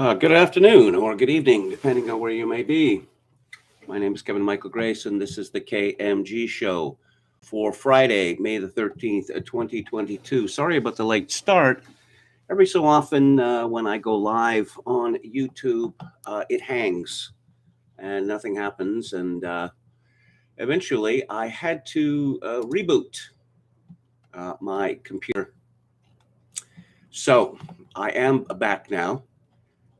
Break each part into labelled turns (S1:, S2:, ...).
S1: Good afternoon or good evening, depending on where you may be. My name is Kevin Michael Grace, and this is the KMG show for Friday, May the 13th, 2022. Sorry about the late start. Every so often, when I go live on YouTube, it hangs and nothing happens. And eventually, I had to reboot my computer. So I am back now.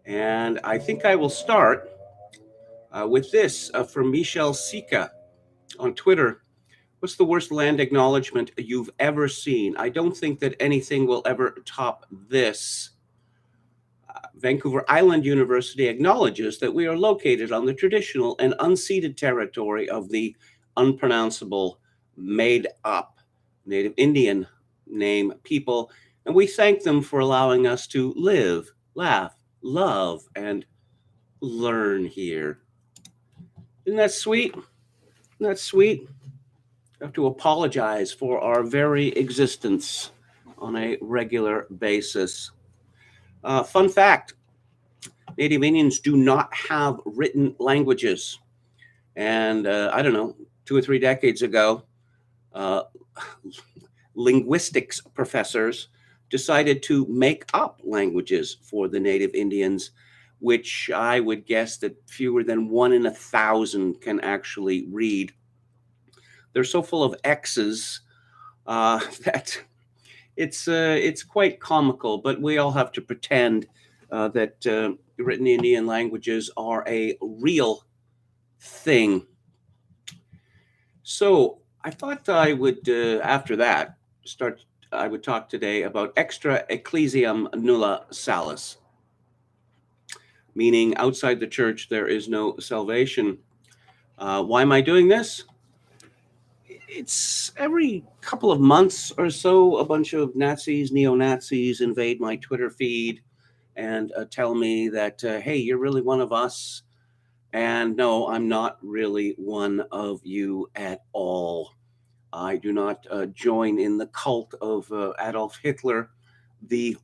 S1: And I think I will start with this from Michel Sika on Twitter. What's the worst land acknowledgement you've ever seen? I don't think that anything will ever top this. Vancouver Island University acknowledges that we are located on the traditional and unceded territory of the unpronounceable, made up Native Indian name people, and we thank them for allowing us to live, laugh, love, and learn here. Isn't that sweet? Isn't that sweet? We have to apologize for our very existence on a regular basis. Fun fact, Native Indians do not have written languages. And I don't know, 2 or 3 decades ago, uh, linguistics professors decided to make up languages for the Native Indians, which I would guess that fewer than 1 in 1,000 can actually read. They're so full of X's that it's quite comical, but we all have to pretend that written Indian languages are a real thing. So I thought I would, after that, I would talk today about extra ecclesiam nulla salus, meaning outside the church there is no salvation. Why am I doing this? It's every couple of months or so, a bunch of Nazis, neo-Nazis invade my Twitter feed and tell me that, hey, you're really one of us. And no, I'm not really one of you at all. I do not join in the cult of Adolf Hitler, the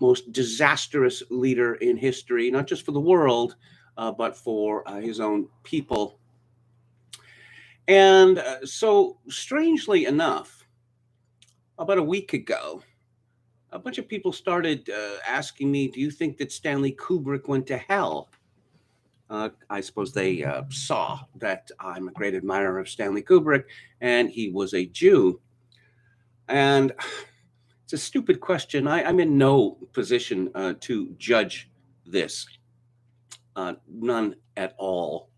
S1: most disastrous leader in history, not just for the world, but for his own people. And so, strangely enough, about a week ago, a bunch of people started asking me, do you think that Stanley Kubrick went to hell? I suppose they saw that I'm a great admirer of Stanley Kubrick and he was a Jew. And it's a stupid question. I'm in no position to judge this, none at all.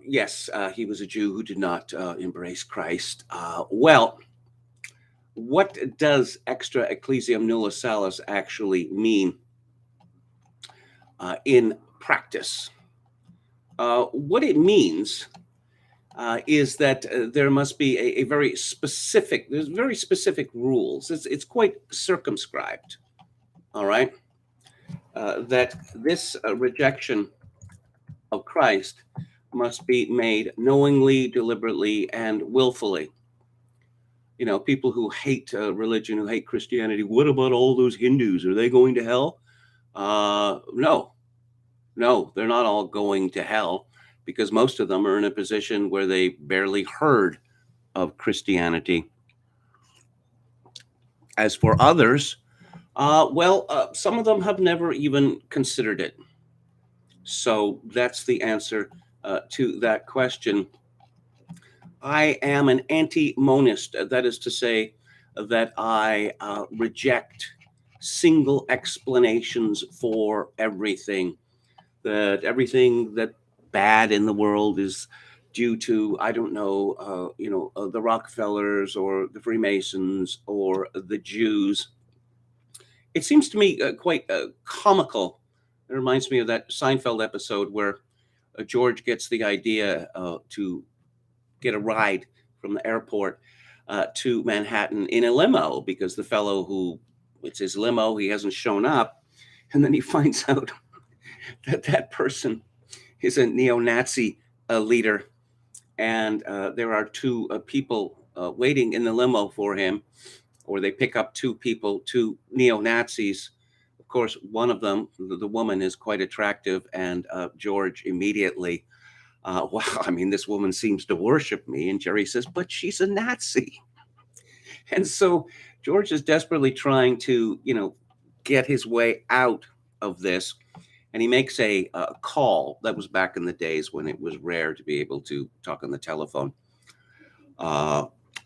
S1: Yes, he was a Jew who did not embrace Christ. Well, what does extra ecclesiam nulla salus actually mean in practice? What it means is that there must be a very specific, there's very specific rules. It's quite circumscribed, all right? That this rejection of Christ must be made knowingly, deliberately, and willfully. You know, people who hate religion, who hate Christianity, what about all those Hindus? Are they going to hell? No, they're not all going to hell because most of them are in a position where they barely heard of Christianity. As for others, some of them have never even considered it. So that's the answer to that question. I am an anti-monist. That is to say that I reject single explanations for everything. That everything that bad in the world is due to, I don't know, the Rockefellers or the Freemasons or the Jews. It seems to me quite comical. It reminds me of that Seinfeld episode where George gets the idea to get a ride from the airport to Manhattan in a limo because the fellow who, it's his limo, he hasn't shown up. And then he finds out that person is a neo-Nazi leader. And there are two people waiting in the limo for him, or they pick up two neo-Nazis Of course, one of them, the woman, is quite attractive, and George immediately, wow, I mean, this woman seems to worship me. And Jerry says, but she's a Nazi. And so George is desperately trying to, get his way out of this. And he makes a call. That was back in the days when it was rare to be able to talk on the telephone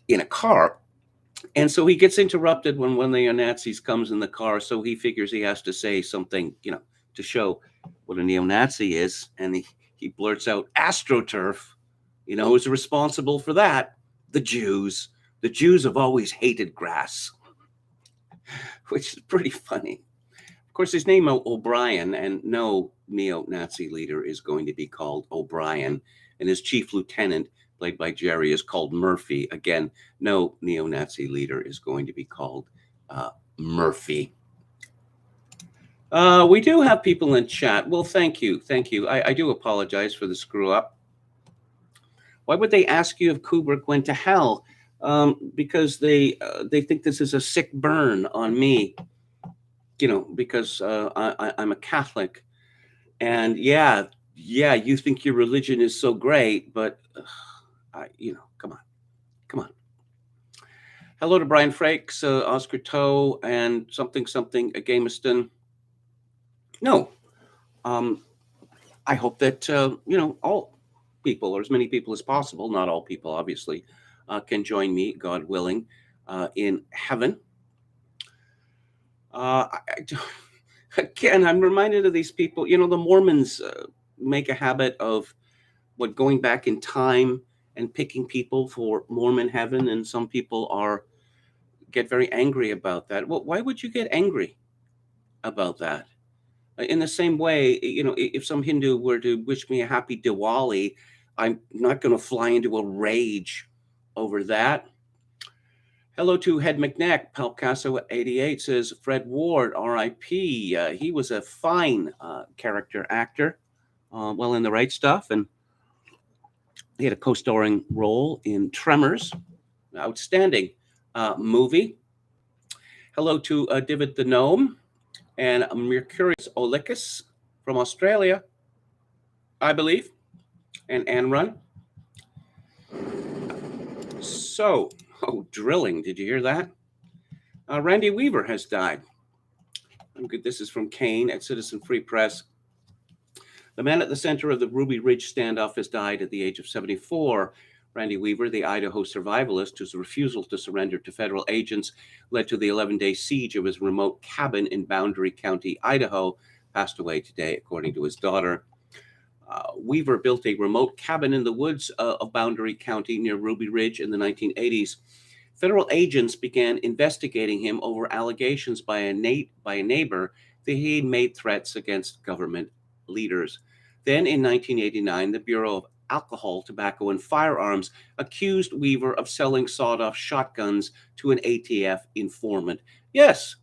S1: in a car. And so he gets interrupted when one of the Nazis comes in the car. So he figures he has to say something, to show what a neo-Nazi is. And he blurts out, AstroTurf. Who's responsible for that? The Jews. The Jews have always hated grass, which is pretty funny. Of course, his name O'Brien, and no neo-Nazi leader is going to be called O'Brien. And his chief lieutenant, played by Jerry, is called Murphy. Again, no neo-Nazi leader is going to be called Murphy. We do have people in chat. Well, thank you. I do apologize for the screw up. Why would they ask you if Kubrick went to hell? Because they think this is a sick burn on me, because I'm a Catholic. And yeah, you think your religion is so great, but come on. Hello to Brian Frakes, Oscar Toe, and something Gamiston. No, I hope that all people, or as many people as possible, not all people, obviously, can join me, God willing, in heaven. Again, I'm reminded of these people. The Mormons make a habit of going back in time and picking people for Mormon heaven, and some people get very angry about that. Well, why would you get angry about that? In the same way, if some Hindu were to wish me a happy Diwali, I'm not going to fly into a rage over that. Hello to Head McNeck. Palcasso 88 says, Fred Ward, R.I.P. He was a fine character actor, well in the right stuff, and he had a co-starring role in Tremors, outstanding movie. Hello to David the Gnome and Mercurius Olycus from Australia, I believe, and Anne Run. So, drilling, did you hear that? Randy Weaver has died. This is from Kane at Citizen Free Press. The man at the center of the Ruby Ridge standoff has died at the age of 74. Randy Weaver, the Idaho survivalist whose refusal to surrender to federal agents led to the 11-day siege of his remote cabin in Boundary County, Idaho, passed away today, according to his daughter. Weaver built a remote cabin in the woods of Boundary County near Ruby Ridge in the 1980s. Federal agents began investigating him over allegations by a neighbor that he had made threats against government leaders. Then in 1989, the Bureau of Alcohol, Tobacco, and Firearms accused Weaver of selling sawed-off shotguns to an ATF informant. Yes,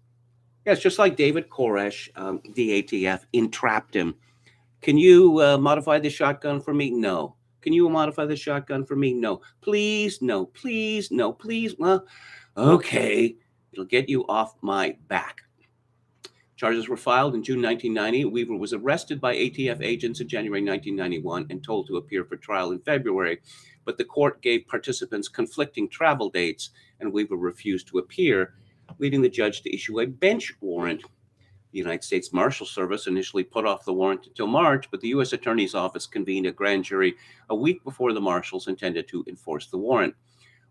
S1: just like David Koresh, the ATF entrapped him. Can you modify the shotgun for me? No. Can you modify the shotgun for me? No. Please, no, please, no, please. Well, okay, it'll get you off my back. Charges were filed in June 1990. Weaver was arrested by ATF agents in January 1991 and told to appear for trial in February. But the court gave participants conflicting travel dates, and Weaver refused to appear, leading the judge to issue a bench warrant. The United States Marshal Service initially put off the warrant until March, but the U.S. Attorney's Office convened a grand jury a week before the Marshals intended to enforce the warrant.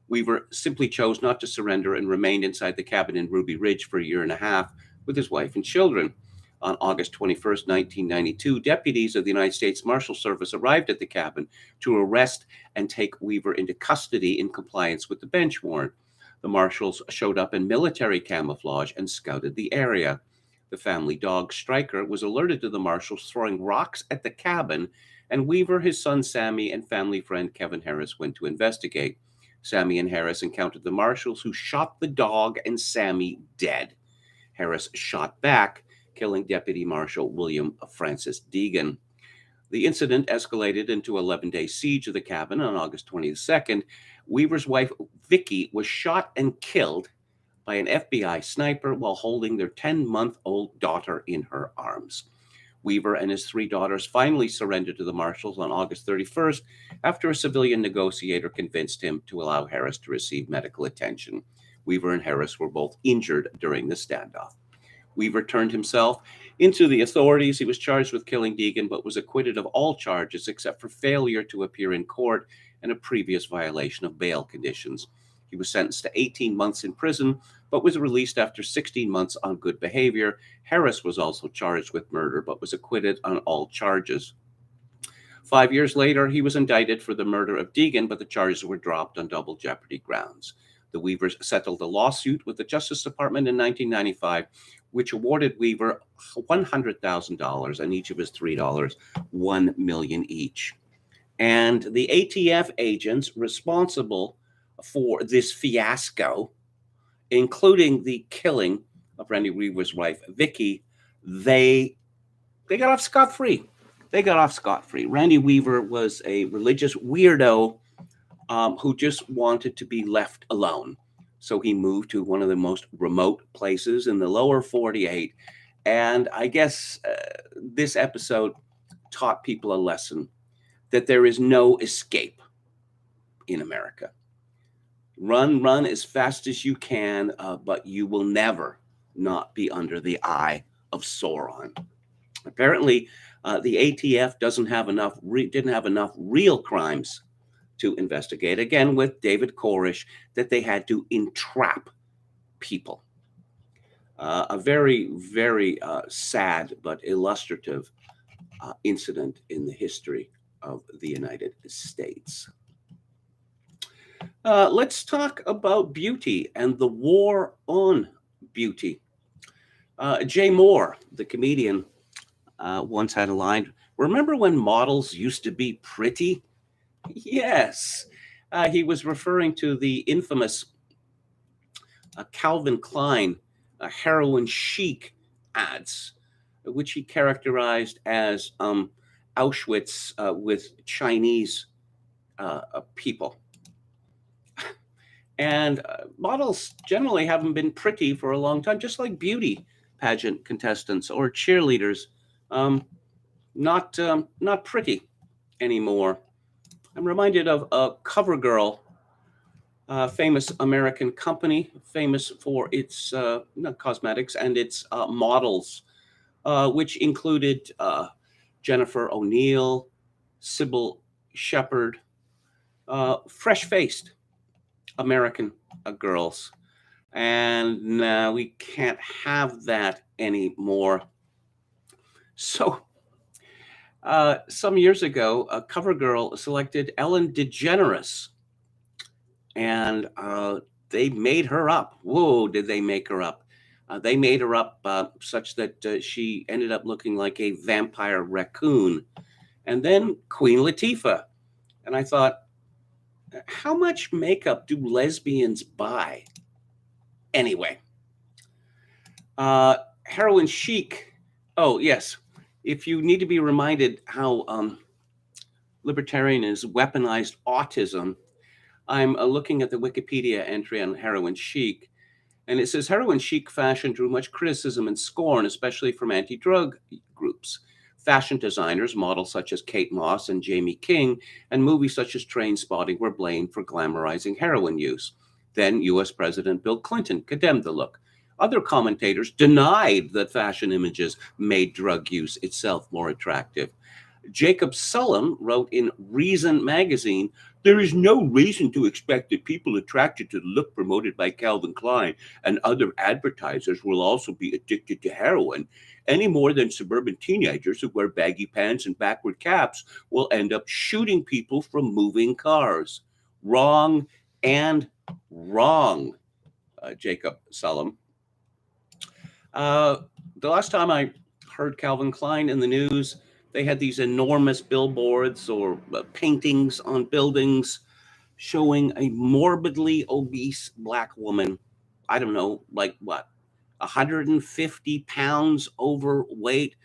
S1: Weaver simply chose not to surrender and remained inside the cabin in Ruby Ridge for a year and a half with his wife and children. On August 21st, 1992, deputies of the United States Marshal Service arrived at the cabin to arrest and take Weaver into custody in compliance with the bench warrant. The Marshals showed up in military camouflage and scouted the area. The family dog, Stryker, was alerted to the Marshals throwing rocks at the cabin, and Weaver, his son Sammy, and family friend Kevin Harris went to investigate. Sammy and Harris encountered the Marshals, who shot the dog and Sammy dead. Harris shot back, killing Deputy Marshal William Francis Deegan. The incident escalated into an 11-day siege of the cabin on August 22nd. Weaver's wife, Vicky, was shot and killed by an FBI sniper while holding their 10-month-old daughter in her arms. Weaver and his 3 daughters finally surrendered to the Marshals on August 31st after a civilian negotiator convinced him to allow Harris to receive medical attention. Weaver and Harris were both injured during the standoff. Weaver turned himself into the authorities. He was charged with killing Deegan, but was acquitted of all charges except for failure to appear in court and a previous violation of bail conditions. He was sentenced to 18 months in prison, but was released after 16 months on good behavior. Harris was also charged with murder, but was acquitted on all charges. 5 years later, he was indicted for the murder of Deegan, but the charges were dropped on double jeopardy grounds. The Weavers settled a lawsuit with the Justice Department in 1995, which awarded Weaver $100,000 and each of his 3 daughters $1 million each. And the ATF agents responsible for this fiasco, including the killing of Randy Weaver's wife, Vicky, they got off scot-free. They got off scot-free. Randy Weaver was a religious weirdo who just wanted to be left alone. So he moved to one of the most remote places in the lower 48. And I guess this episode taught people a lesson that there is no escape in America. Run as fast as you can, but you will never not be under the eye of Sauron. Apparently, the ATF didn't have enough real crimes to investigate, again with David Koresh, that they had to entrap people. A very, very sad but illustrative incident in the history of the United States. Let's talk about beauty and the war on beauty. Jay Moore, the comedian, once had a line, "Remember when models used to be pretty?" Yes. He was referring to the infamous Calvin Klein heroin chic ads, which he characterized as Auschwitz with Chinese people. And models generally haven't been pretty for a long time, just like beauty pageant contestants or cheerleaders, not pretty anymore. I'm reminded of CoverGirl, famous American company, famous for its cosmetics and its models, which included Jennifer O'Neill, Sybil Shepherd, fresh-faced American girls. And we can't have that anymore. So some years ago, CoverGirl selected Ellen DeGeneres, and they made her up. Whoa, did they make her up? They made her up such that she ended up looking like a vampire raccoon. And then Queen Latifah. And I thought, how much makeup do lesbians buy? Anyway, heroin chic. Oh, yes. If you need to be reminded how libertarians weaponized autism, I'm looking at the Wikipedia entry on heroin chic, and it says heroin chic fashion drew much criticism and scorn, especially from anti-drug groups. Fashion designers, models such as Kate Moss and Jamie King, and movies such as Trainspotting were blamed for glamorizing heroin use. Then U.S. President Bill Clinton condemned the look. Other commentators denied that fashion images made drug use itself more attractive. Jacob Sullum wrote in Reason magazine, "There is no reason to expect that people attracted to the look promoted by Calvin Klein and other advertisers will also be addicted to heroin, any more than suburban teenagers who wear baggy pants and backward caps will end up shooting people from moving cars." Wrong and wrong, Jacob Sullum. The last time I heard Calvin Klein in the news, they had these enormous billboards or paintings on buildings showing a morbidly obese black woman, I don't know, like what, 150 pounds overweight,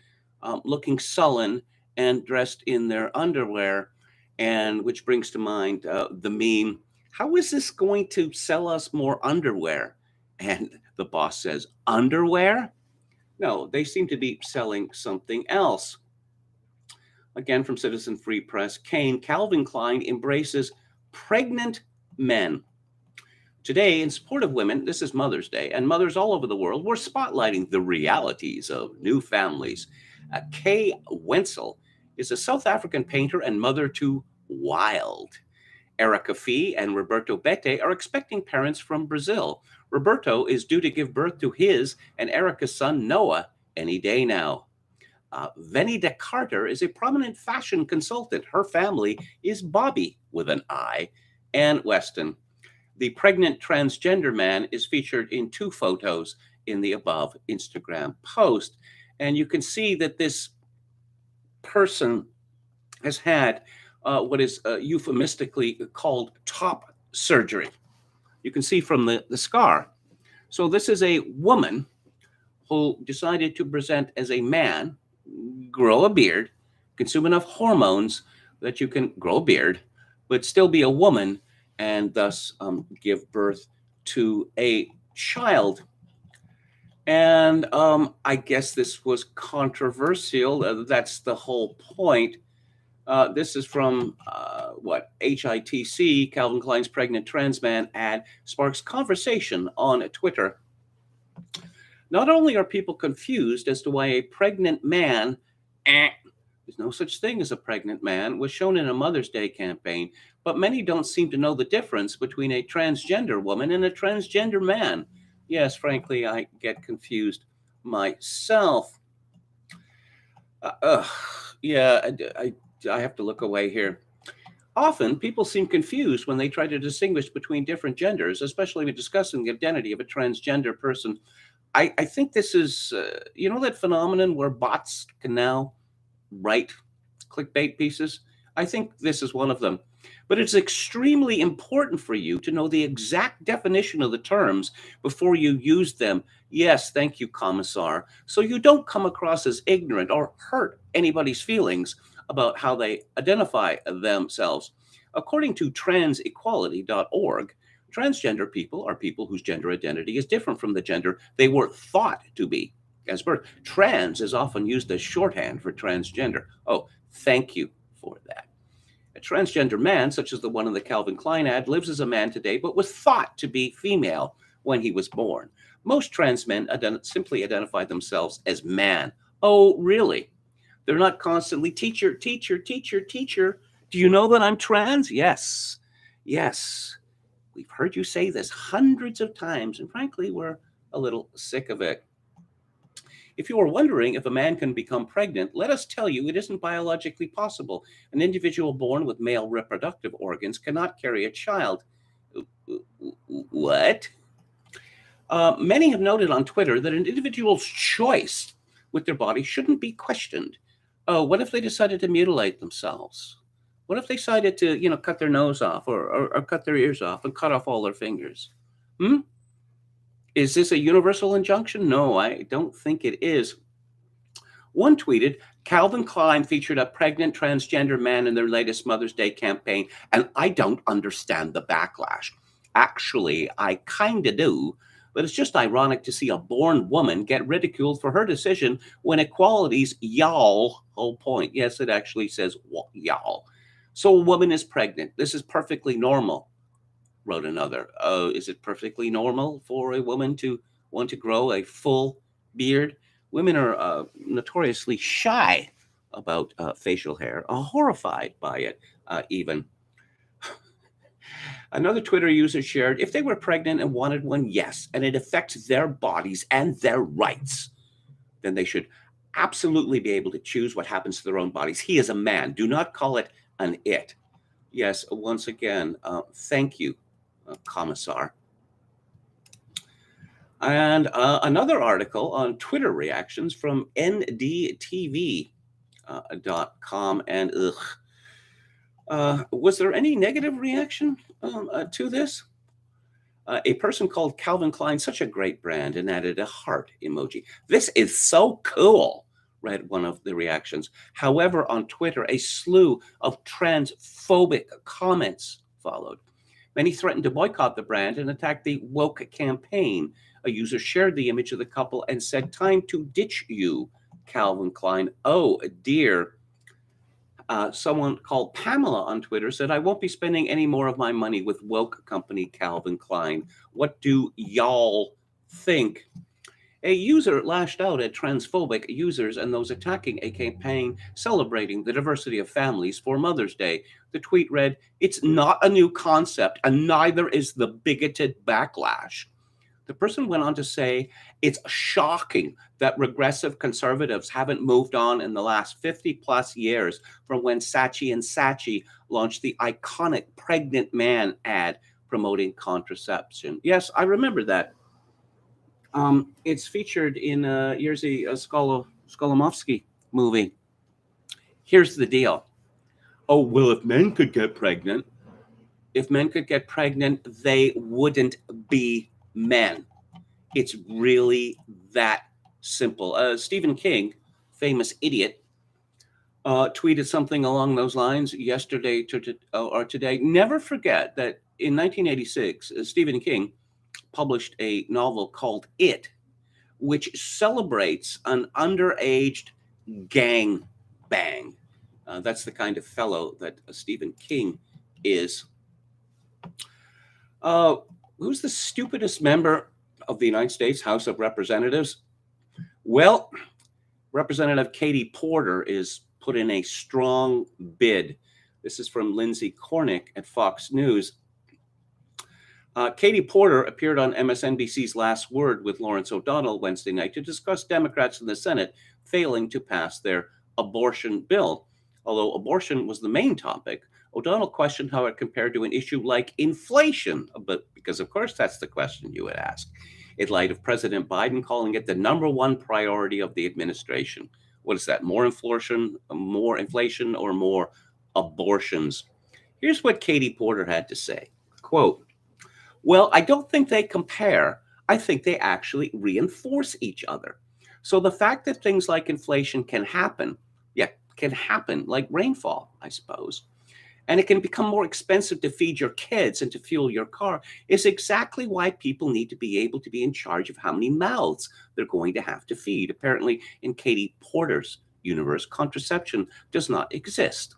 S1: looking sullen and dressed in their underwear. And which brings to mind the meme, how is this going to sell us more underwear? And the boss says, underwear? No, they seem to be selling something else. Again, from Citizen Free Press, Calvin Klein embraces pregnant men. Today, in support of women, this is Mother's Day, and mothers all over the world, we're spotlighting the realities of new families. Kay Wenzel is a South African painter and mother to Wild. Erica Fee and Roberto Bete are expecting parents from Brazil. Roberto is due to give birth to his and Erica's son Noah any day now. Venida Carter is a prominent fashion consultant. Her family is Bobby with an I and Weston. The pregnant transgender man is featured in 2 photos in the above Instagram post. And you can see that this person has had what is euphemistically called top surgery. You can see from the scar. So this is a woman who decided to present as a man, grow a beard, consume enough hormones that you can grow a beard, but still be a woman and thus give birth to a child. And I guess this was controversial. That's the whole point. This is from HITC, Calvin Klein's pregnant trans man ad sparks conversation on Twitter. Not only are people confused as to why a pregnant man, there's no such thing as a pregnant man, was shown in a Mother's Day campaign, but many don't seem to know the difference between a transgender woman and a transgender man. Yes, frankly, I get confused myself. I have to look away here. Often, people seem confused when they try to distinguish between different genders, especially when discussing the identity of a transgender person. I think this is, that phenomenon where bots can now write clickbait pieces? I think this is one of them. But it's extremely important for you to know the exact definition of the terms before you use them. Yes, thank you, Commissar. So you don't come across as ignorant or hurt anybody's feelings about how they identify themselves. According to transequality.org, transgender people are people whose gender identity is different from the gender they were thought to be as birth. Trans is often used as shorthand for transgender. Oh, thank you for that. A transgender man, such as the one in the Calvin Klein ad, lives as a man today, but was thought to be female when he was born. Most trans men simply identify themselves as man. Oh, really? They're not constantly, teacher, teacher, teacher, teacher. Do you know that I'm trans? Yes. Yes. We've heard you say this hundreds of times, and frankly, we're a little sick of it. If you are wondering if a man can become pregnant, let us tell you it isn't biologically possible. An individual born with male reproductive organs cannot carry a child. What? Many have noted on Twitter that an individual's choice with their body shouldn't be questioned. Oh, what if they decided to mutilate themselves? What if they decided to, cut their nose off or cut their ears off and cut off all their fingers? Is this a universal injunction? No, I don't think it is. One tweeted, Calvin Klein featured a pregnant transgender man in their latest Mother's Day campaign, and I don't understand the backlash. Actually, I kind of do, but it's just ironic to see a born woman get ridiculed for her decision when equality's y'all whole point. Yes, it actually says y'all. So a woman is pregnant. This is perfectly normal, wrote another. Is it perfectly normal for a woman to want to grow a full beard? Women are notoriously shy about facial hair, horrified by it even. Another Twitter user shared, if they were pregnant and wanted one, yes, and it affects their bodies and their rights, then they should absolutely be able to choose what happens to their own bodies. He is a man. Do not call it an it. Yes, once again, thank you, Commissar. And another article on Twitter reactions from ndtv.com. And was there any negative reaction to this? A person called Calvin Klein, such a great brand, and added a heart emoji. This is so cool, read one of the reactions. However, on Twitter, a slew of transphobic comments followed. Many threatened to boycott the brand and attack the woke campaign. A user shared the image of the couple and said, "Time to ditch you, Calvin Klein." Oh dear. Someone called Pamela on Twitter said, "I won't be spending any more of my money with woke company Calvin Klein. What do y'all think?" A user lashed out at transphobic users and those attacking a campaign celebrating the diversity of families for Mother's Day. The tweet read, "It's not a new concept, and neither is the bigoted backlash." The person went on to say, "It's shocking that regressive conservatives haven't moved on in the last 50 plus years from when Saatchi and Saatchi launched the iconic pregnant man ad promoting contraception." Yes, I remember that. It's featured in Jerzy Skolomovsky movie. Here's the deal. Oh, well, if men could get pregnant, they wouldn't be men. It's really that simple. Stephen King, famous idiot, tweeted something along those lines yesterday or today. Never forget that in 1986, Stephen King published a novel called It, which celebrates an underaged gang bang. That's the kind of fellow that Stephen King is. Who's the stupidest member of the United States House of Representatives? Well, Representative Katie Porter is put in a strong bid. This is from Lindsay Cornick at Fox News. Katie Porter appeared on MSNBC's Last Word with Lawrence O'Donnell Wednesday night to discuss Democrats in the Senate failing to pass their abortion bill. Although abortion was the main topic, O'Donnell questioned how it compared to an issue like inflation, but because of course that's the question you would ask, in light of President Biden calling it the number one priority of the administration. What is that? More inflation, or more abortions? Here's what Katie Porter had to say. Quote, "Well, I don't think they compare. I think they actually reinforce each other. So the fact that things like inflation can happen like rainfall, I suppose, and it can become more expensive to feed your kids and to fuel your car is exactly why people need to be able to be in charge of how many mouths they're going to have to feed." Apparently, in Katie Porter's universe, contraception does not exist.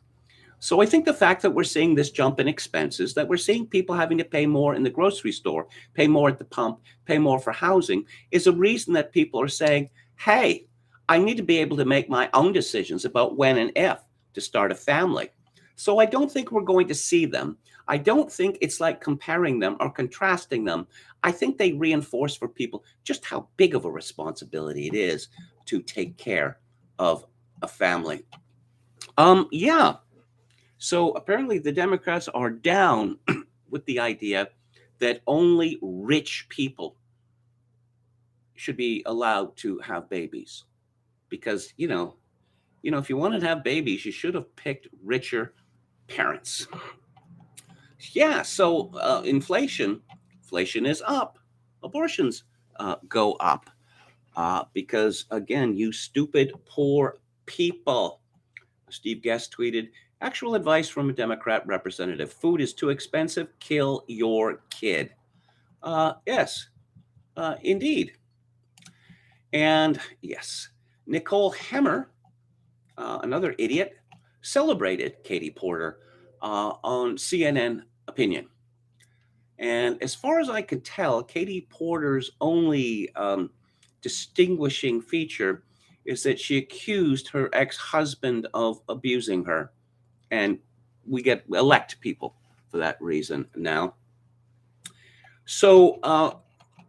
S1: So I think the fact that we're seeing this jump in expenses, that we're seeing people having to pay more in the grocery store, pay more at the pump, pay more for housing, is a reason that people are saying, hey, I need to be able to make my own decisions about when and if to start a family. So I don't think we're going to see them. I don't think it's like comparing them or contrasting them. I think they reinforce for people just how big of a responsibility it is to take care of a family. Yeah. So apparently the Democrats are down with the idea that only rich people should be allowed to have babies. Because, if you wanted to have babies, you should have picked richer parents. Yeah, so inflation is up. Abortions go up because, again, you stupid poor people. Steve Guest tweeted, "Actual advice from a Democrat representative. Food is too expensive. Kill your kid." Yes, indeed. And yes, Nicole Hemmer, another idiot, celebrated Katie Porter on CNN Opinion. And as far as I can tell, Katie Porter's only distinguishing feature is that she accused her ex-husband of abusing her. And we elect people for that reason now. So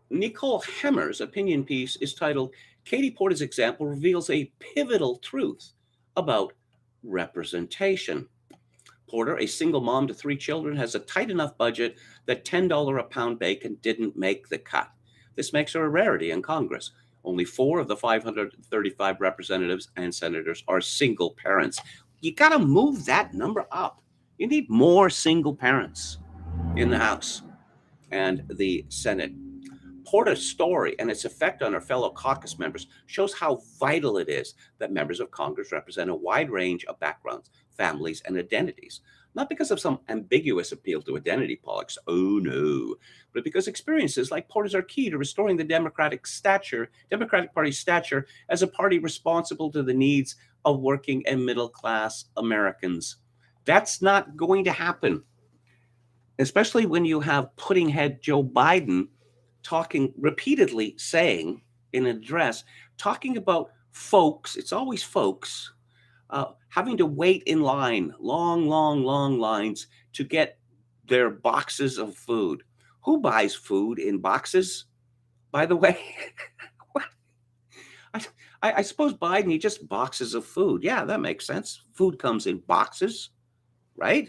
S1: Nicole Hemmer's opinion piece is titled, "Katie Porter's Example Reveals a Pivotal Truth About Representation." Porter, a single mom to 3 children, has a tight enough budget that $10 a pound bacon didn't make the cut. This makes her a rarity in Congress. Only 4 of the 535 representatives and senators are single parents. You got to move that number up. You need more single parents in the House and the Senate. Porter's story and its effect on her fellow caucus members shows how vital it is that members of Congress represent a wide range of backgrounds, families, and identities. not because of some ambiguous appeal to identity politics, oh no, but because experiences like Porter's are key to restoring the Democratic Party's stature as a party responsible to the needs of working and middle class Americans. That's not going to happen, especially when you have pudding head Joe Biden talking repeatedly, saying in an address, talking about folks, it's always folks, having to wait in line, long lines to get their boxes of food. Who buys food in boxes, by the way? What? I suppose Biden, he just boxes of food. Yeah, that makes sense. Food comes in boxes, right?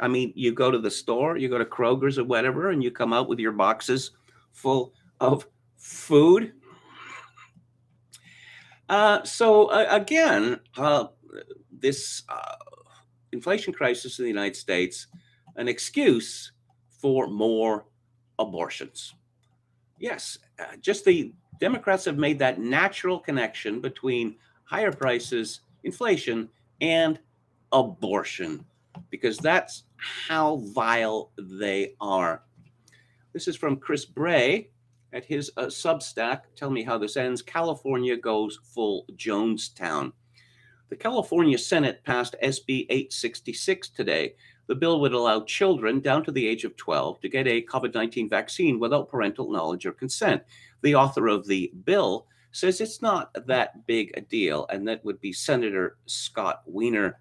S1: I mean, you go to the store, you go to Kroger's or whatever, and you come out with your boxes full of food. Again, this inflation crisis in the United States, an excuse for more abortions. Yes, just the Democrats have made that natural connection between higher prices, inflation, and abortion, because that's how vile they are. This is from Chris Bray at his Substack. Tell me how this ends. California goes full Jonestown. The California Senate passed SB 866 today. The bill would allow children down to the age of 12 to get a COVID-19 vaccine without parental knowledge or consent. The author of the bill says it's not that big a deal, and that would be Senator Scott Wiener.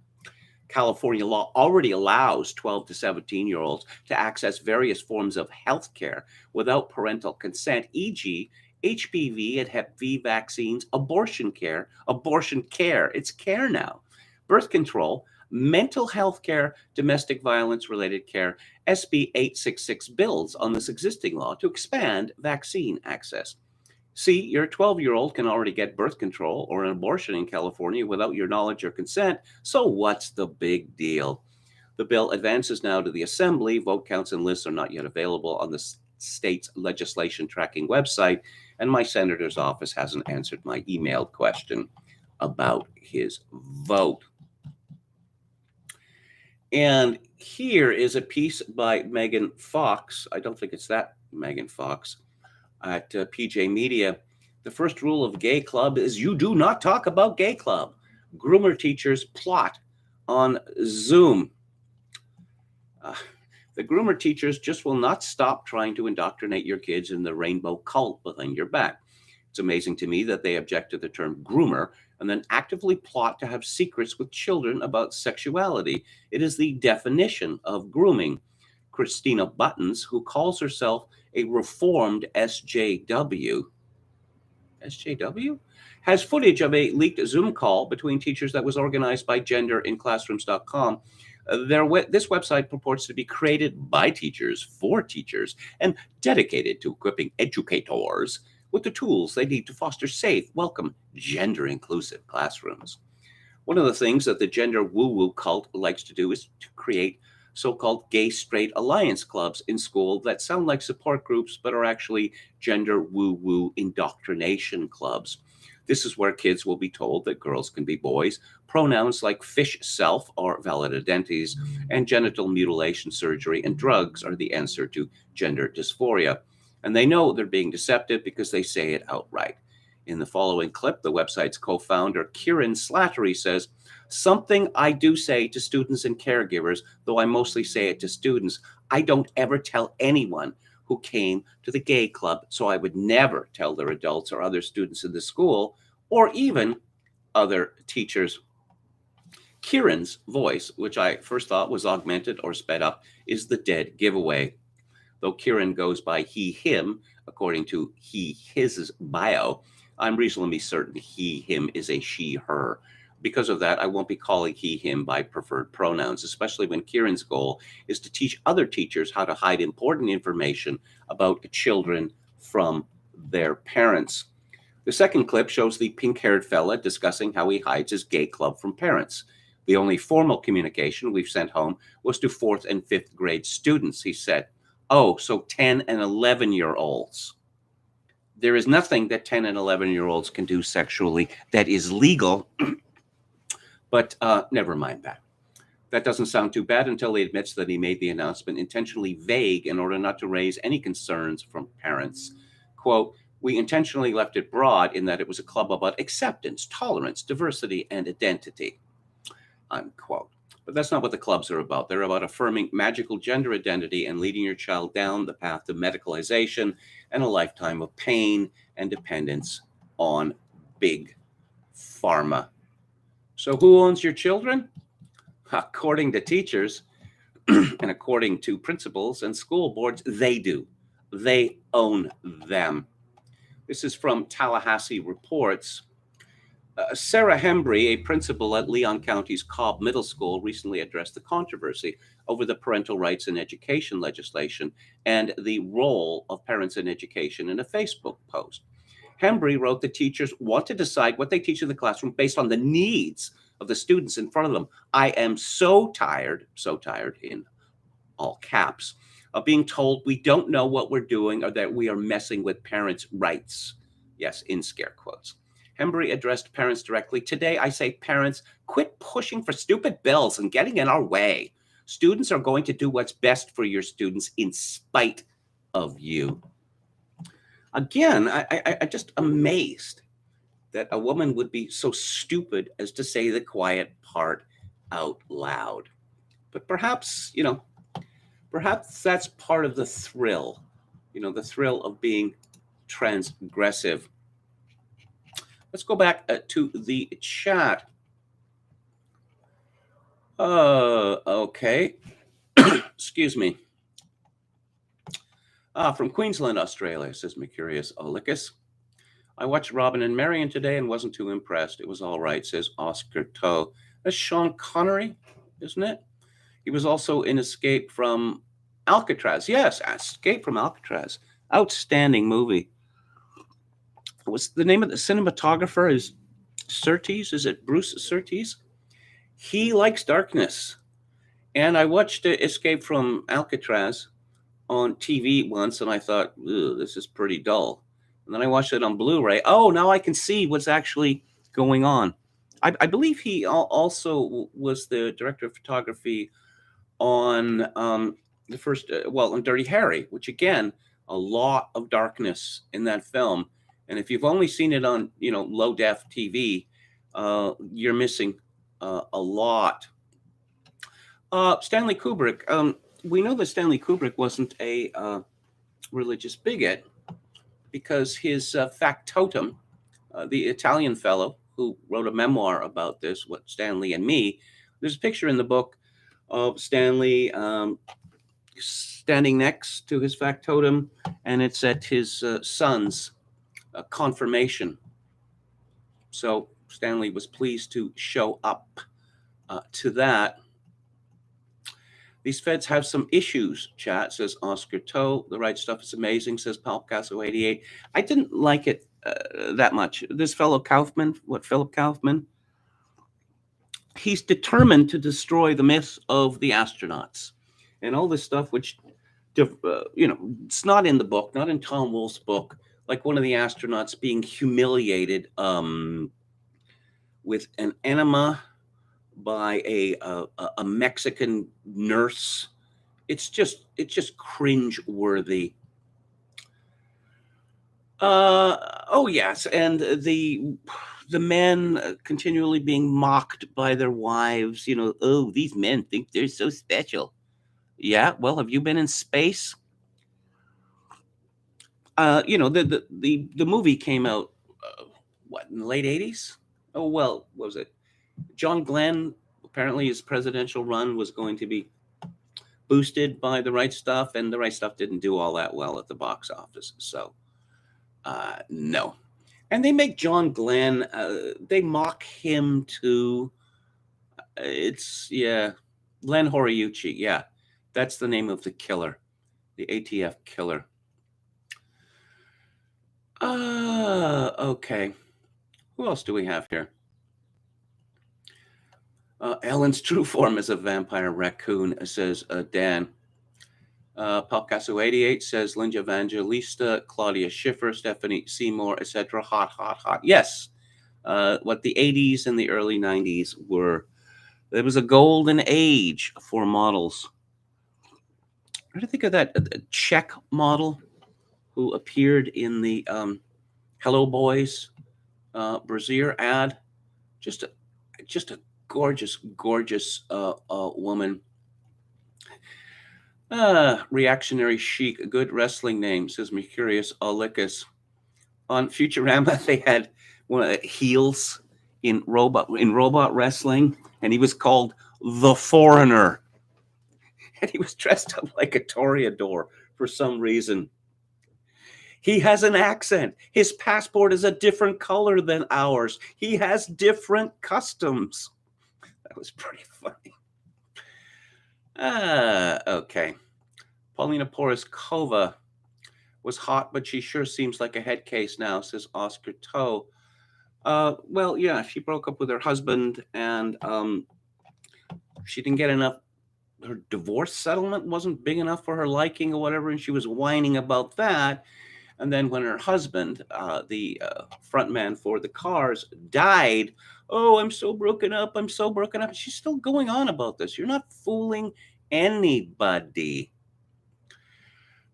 S1: California law already allows 12 to 17-year-olds to access various forms of health care without parental consent, e.g., HPV and Hep V vaccines, abortion care, it's care now, birth control, mental health care, domestic violence-related care. SB 866 builds on this existing law to expand vaccine access. See, your 12-year-old can already get birth control or an abortion in California without your knowledge or consent, so what's the big deal? The bill advances now to the Assembly. Vote counts and lists are not yet available on the state's legislation tracking website, and my senator's office hasn't answered my emailed question about his vote. And here is a piece by Megan Fox. I don't think it's that Megan Fox at PJ Media. The first rule of Gay Club is you do not talk about Gay Club. Groomer teachers plot on Zoom. The groomer teachers just will not stop trying to indoctrinate your kids in the rainbow cult behind your back. It's amazing to me that they object to the term groomer and then actively plot to have secrets with children about sexuality. It is the definition of grooming. Christina Buttons, who calls herself a reformed SJW, has footage of a leaked Zoom call between teachers that was organized by genderinclassrooms.com. This website purports to be created by teachers for teachers and dedicated to equipping educators with the tools they need to foster safe, welcome, gender-inclusive classrooms. One of the things that the gender woo-woo cult likes to do is to create so-called gay-straight alliance clubs in school that sound like support groups but are actually gender woo-woo indoctrination clubs. This is where kids will be told that girls can be boys, pronouns like fish self are valid identities, and genital mutilation surgery and drugs are the answer to gender dysphoria. And they know they're being deceptive because they say it outright. In the following clip, the website's co-founder, Kieran Slattery, says, "Something I do say to students and caregivers, though I mostly say it to students, I don't ever tell anyone who came to the gay club, so I would never tell their adults or other students in the school, or even other teachers." Kieran's voice, which I first thought was augmented or sped up, is the dead giveaway. Though Kieran goes by he, him, according to he, his bio, I'm reasonably certain he, him is a she, her. Because of that, I won't be calling he, him by preferred pronouns, especially when Kieran's goal is to teach other teachers how to hide important information about children from their parents. The second clip shows the pink-haired fella discussing how he hides his gay club from parents. The only formal communication we've sent home was to 4th and 5th grade students, he said. Oh, so 10 and 11-year-olds. There is nothing that 10 and 11-year-olds can do sexually that is legal, but never mind that. That doesn't sound too bad until he admits that he made the announcement intentionally vague in order not to raise any concerns from parents. Quote, "We intentionally left it broad in that it was a club about acceptance, tolerance, diversity, and identity," unquote. But that's not what the clubs are about. They're about affirming magical gender identity and leading your child down the path to medicalization and a lifetime of pain and dependence on big pharma. So who owns your children? According to teachers and according to principals and school boards, they do. They own them. This is from Tallahassee Reports. Sarah Hembry, a principal at Leon County's Cobb Middle School, recently addressed the controversy over the parental rights in education legislation and the role of parents in education in a Facebook post. Hembry wrote that teachers want to decide what they teach in the classroom based on the needs of the students in front of them. "I am so tired in all caps, of being told we don't know what we're doing or that we are messing with parents' rights." Yes, in scare quotes. Hembry addressed parents directly. "Today, I say, parents, quit pushing for stupid bills and getting in our way. Students are going to do what's best for your students in spite of you." Again, I'm just amazed that a woman would be so stupid as to say the quiet part out loud. But perhaps, perhaps that's part of the thrill, the thrill of being transgressive. Let's go back to the chat. Okay. Excuse me. From Queensland, Australia, says Mercurius Olicus. "I watched Robin and Marion today and wasn't too impressed. It was all right," says Oscar Toe. That's Sean Connery, isn't it? He was also in Escape from Alcatraz. Yes, Escape from Alcatraz. Outstanding movie. What's the name of the cinematographer? Is Surtees? Is it Bruce Surtees? He likes darkness. And I watched Escape from Alcatraz on TV once, and I thought, this is pretty dull. And then I watched it on Blu-ray. Oh, now I can see what's actually going on. I believe he also was the director of photography on the first, on Dirty Harry, which again, a lot of darkness in that film. And if you've only seen it on, low def TV, you're missing a lot. Stanley Kubrick. We know that Stanley Kubrick wasn't a religious bigot because his factotum, the Italian fellow who wrote a memoir about this, What Stanley and Me, there's a picture in the book of Stanley standing next to his factotum, and it's at his son's confirmation. So Stanley was pleased to show up to that. "These feds have some issues," chat, says Oscar Toe. "The Right Stuff is amazing," says Palpicasso88. I didn't like it that much. This fellow Kaufman, Philip Kaufman, he's determined to destroy the myth of the astronauts and all this stuff, which, it's not in the book, not in Tom Wolfe's book, like one of the astronauts being humiliated with an enema by a Mexican nurse. It's just cringe-worthy. Oh yes, and the men continually being mocked by their wives. "Oh, these men think they're so special." Yeah, well, have you been in space? The movie came out in the late 80s? Oh, well, what was it? John Glenn, apparently his presidential run was going to be boosted by The Right Stuff, and The Right Stuff didn't do all that well at the box office. So, no. And they make John Glenn, they mock him too. Len Horiuchi. Yeah, that's the name of the killer, the ATF killer. Okay. Who else do we have here? Ellen's true form is a vampire raccoon, says Dan. Palcasso88 says Linda Evangelista, Claudia Schiffer, Stephanie Seymour, etc. Hot. Yes. What the 80s and the early 90s were There was a golden age for models. What do you think of that Czech model who appeared in the Hello Boys brassiere ad? Just a just a gorgeous, gorgeous woman. Reactionary chic, a good wrestling name, says Mercurius Aulicus. On Futurama, they had one of the heels in robot wrestling, and he was called the Foreigner, and he was dressed up like a toreador for some reason. He has an accent. His passport is a different color than ours. He has different customs. That was pretty funny. Okay. Paulina Poroskova was hot, but she sure seems like a head case now, says Oscar Toe. Well, yeah, she broke up with her husband, and she didn't get enough. Her divorce settlement wasn't big enough for her liking or whatever, and she was whining about that. And then when her husband, the front man for the Cars, died, oh, I'm so broken up. I'm so broken up. She's still going on about this. You're not fooling anybody.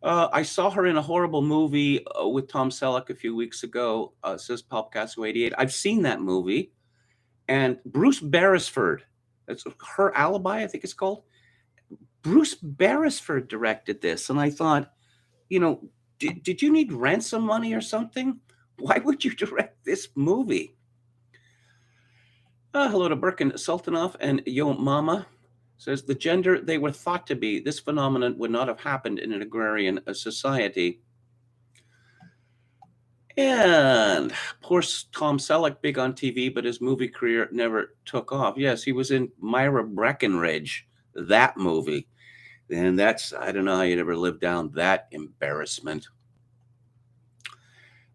S1: I saw her in a horrible movie with Tom Selleck a few weeks ago, says Popcast88. I've seen that movie. And Bruce Beresford, that's Her Alibi, I think it's called. Bruce Beresford directed this. And I thought, did you need ransom money or something? Why would you direct this movie? Hello to Birkin Sultanov and Yo Mama. Says the gender they were thought to be, this phenomenon would not have happened in an agrarian society. And poor Tom Selleck, big on TV, but his movie career never took off. Yes, he was in Myra Breckenridge, that movie. And I don't know how you'd ever live down that embarrassment.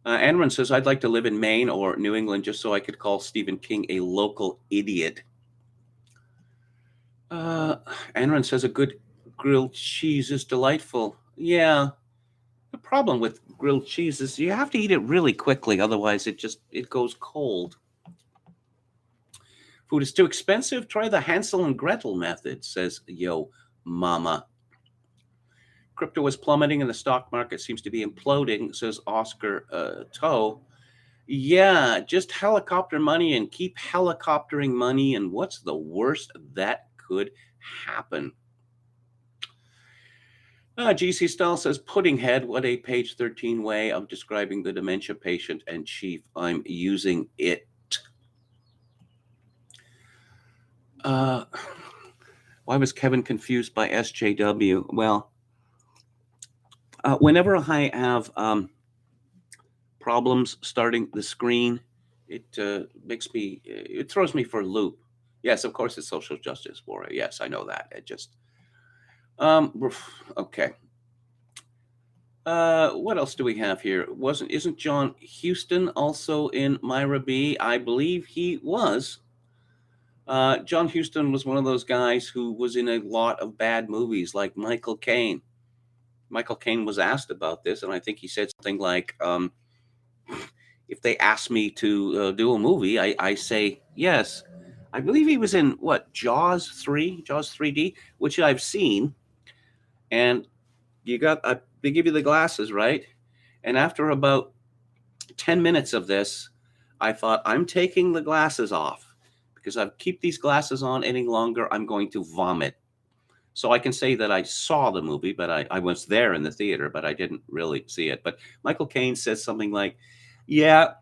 S1: Anron says, I'd like to live in Maine or New England just so I could call Stephen King a local idiot. Anron says, a good grilled cheese is delightful. Yeah. The problem with grilled cheese is you have to eat it really quickly. Otherwise, it goes cold. Food is too expensive. Try the Hansel and Gretel method, says Yo Mama. Crypto is plummeting and the stock market seems to be imploding, says Oscar Toe. Yeah, just helicopter money and keep helicoptering money. And what's the worst that could happen? GC Stahl says, pudding head, what a page 13 way of describing the dementia patient and chief. I'm using it. Why was Kevin confused by SJW? Well, whenever I have problems starting the screen, it throws me for a loop. Yes, of course, it's social justice warrior. Yes, I know that. It just, okay. What else do we have here? Isn't John Huston also in Myra B? I believe he was. John Huston was one of those guys who was in a lot of bad movies, like Michael Caine. Michael Caine was asked about this, and I think he said something like, if they ask me to do a movie, I say yes. I believe he was in, Jaws 3D, which I've seen. And they give you the glasses, right? And after about 10 minutes of this, I thought, I'm taking the glasses off because if I keep these glasses on any longer, I'm going to vomit. So I can say that I saw the movie, but I was there in the theater, but I didn't really see it. But Michael Caine says something like, yeah,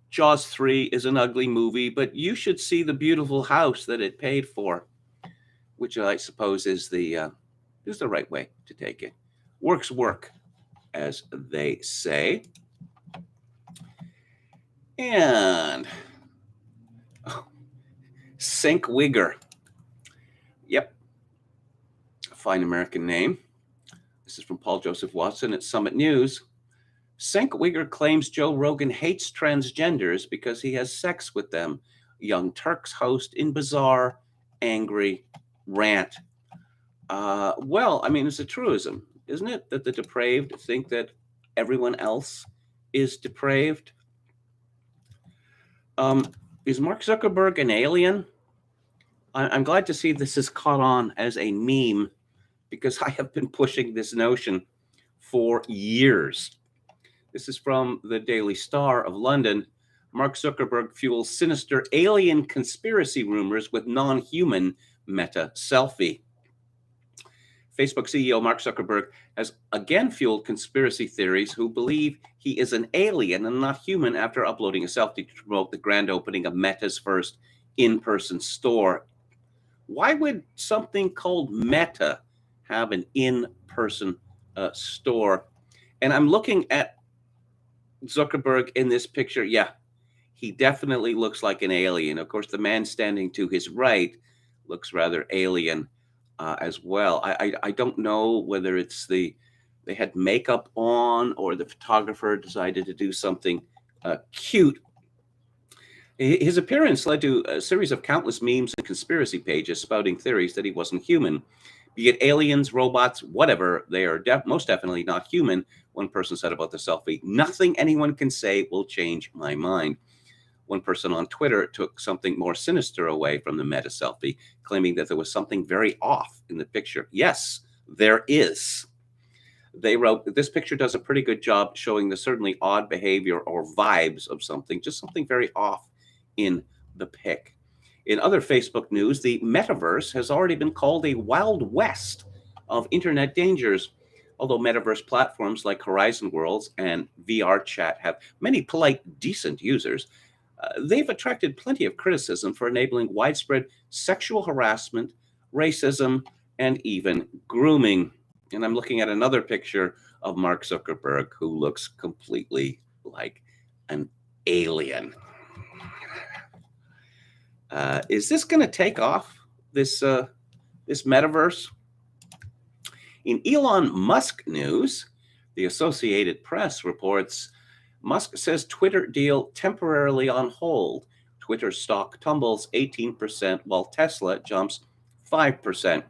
S1: Jaws 3 is an ugly movie, but you should see the beautiful house that it paid for, which I suppose is the right way to take it. Works work, as they say. And Sink Wigger. Yep. Fine American name. This is from Paul Joseph Watson at Summit News. Sink Wigger claims Joe Rogan hates transgenders because he has sex with them. Young Turks host in bizarre, angry rant. Well, I mean, it's a truism, isn't it? That the depraved think that everyone else is depraved. Is Mark Zuckerberg an alien? I'm glad to see this has caught on as a meme because I have been pushing this notion for years. This is from the Daily Star of London. Mark Zuckerberg fuels sinister alien conspiracy rumors with non-human meta selfie. Facebook CEO Mark Zuckerberg has again fueled conspiracy theories who believe he is an alien and not human after uploading a selfie to promote the grand opening of Meta's first in-person store. Why would something called Meta have an in-person store? And I'm looking at Zuckerberg in this picture. Yeah, he definitely looks like an alien. Of course, the man standing to his right looks rather alien as well. I don't know whether it's they had makeup on or the photographer decided to do something cute. His appearance led to a series of countless memes and conspiracy pages spouting theories that he wasn't human. Be it aliens, robots, whatever, they are most definitely not human. One person said about the selfie, "Nothing anyone can say will change my mind." One person on Twitter took something more sinister away from the Meta selfie, claiming that there was something very off in the picture. Yes, there is. They wrote that this picture does a pretty good job showing the certainly odd behavior or vibes of something, just something very off in the pic. In other Facebook news, the metaverse has already been called a wild west of internet dangers. Although metaverse platforms like Horizon Worlds and VR Chat have many polite, decent users, they've attracted plenty of criticism for enabling widespread sexual harassment, racism, and even grooming. And I'm looking at another picture of Mark Zuckerberg who looks completely like an alien. Is this going to take off, this metaverse? In Elon Musk news, the Associated Press reports Musk says Twitter deal temporarily on hold. Twitter stock tumbles 18% while Tesla jumps 5%.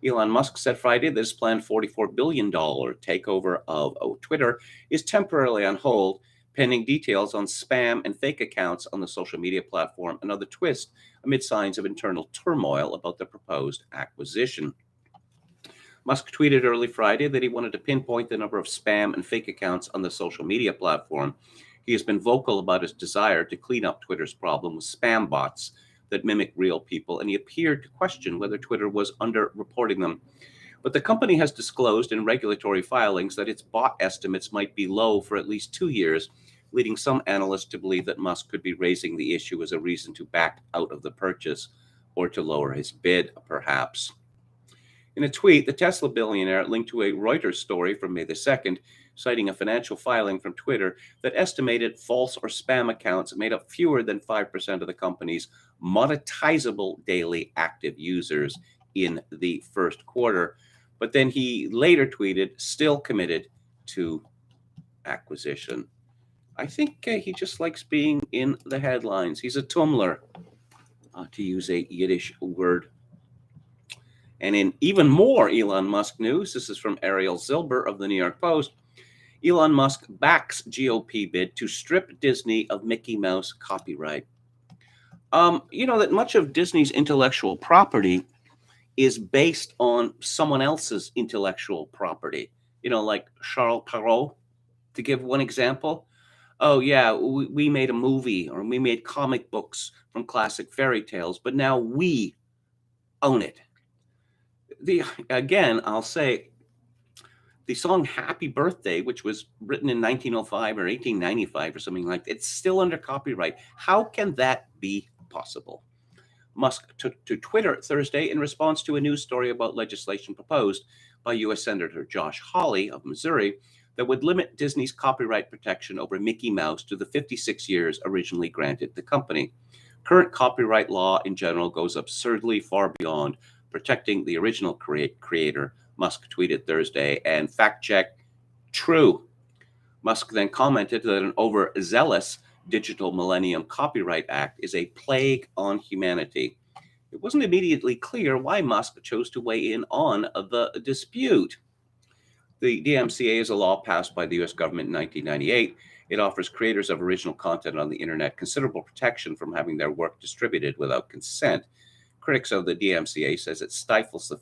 S1: Elon Musk said Friday that his planned $44 billion takeover of Twitter is temporarily on hold, pending details on spam and fake accounts on the social media platform, another twist amid signs of internal turmoil about the proposed acquisition. Musk tweeted early Friday that he wanted to pinpoint the number of spam and fake accounts on the social media platform. He has been vocal about his desire to clean up Twitter's problem with spam bots that mimic real people, and he appeared to question whether Twitter was underreporting them. But the company has disclosed in regulatory filings that its bot estimates might be low for at least 2 years, leading some analysts to believe that Musk could be raising the issue as a reason to back out of the purchase or to lower his bid, perhaps. In a tweet, the Tesla billionaire linked to a Reuters story from May the 2nd, citing a financial filing from Twitter that estimated false or spam accounts made up fewer than 5% of the company's monetizable daily active users in the first quarter. But then he later tweeted, still committed to acquisition. I think he just likes being in the headlines. He's a tumbler, to use a Yiddish word. And in even more Elon Musk news, this is from Ariel Zilber of the New York Post. Elon Musk backs GOP bid to strip Disney of Mickey Mouse copyright. You know that much of Disney's intellectual property is based on someone else's intellectual property. You know, like Charles Perrault, to give one example. Oh, yeah, we made a movie or we made comic books from classic fairy tales, but now we own it. Again, I'll say the song Happy Birthday, which was written in 1905 or 1895 or something like that, it's still under copyright. How can that be possible? Musk took to Twitter Thursday in response to a news story about legislation proposed by U.S. Senator Josh Hawley of Missouri that would limit Disney's copyright protection over Mickey Mouse to the 56 years originally granted the company. Current copyright law in general goes absurdly far beyond protecting the original creator, Musk tweeted Thursday, and fact check, true. Musk then commented that an overzealous Digital Millennium Copyright Act is a plague on humanity. It wasn't immediately clear why Musk chose to weigh in on the dispute. The DMCA is a law passed by the U.S. government in 1998 It offers creators of original content on the internet considerable protection from having their work distributed without consent. Critics of the DMCA says it stifles the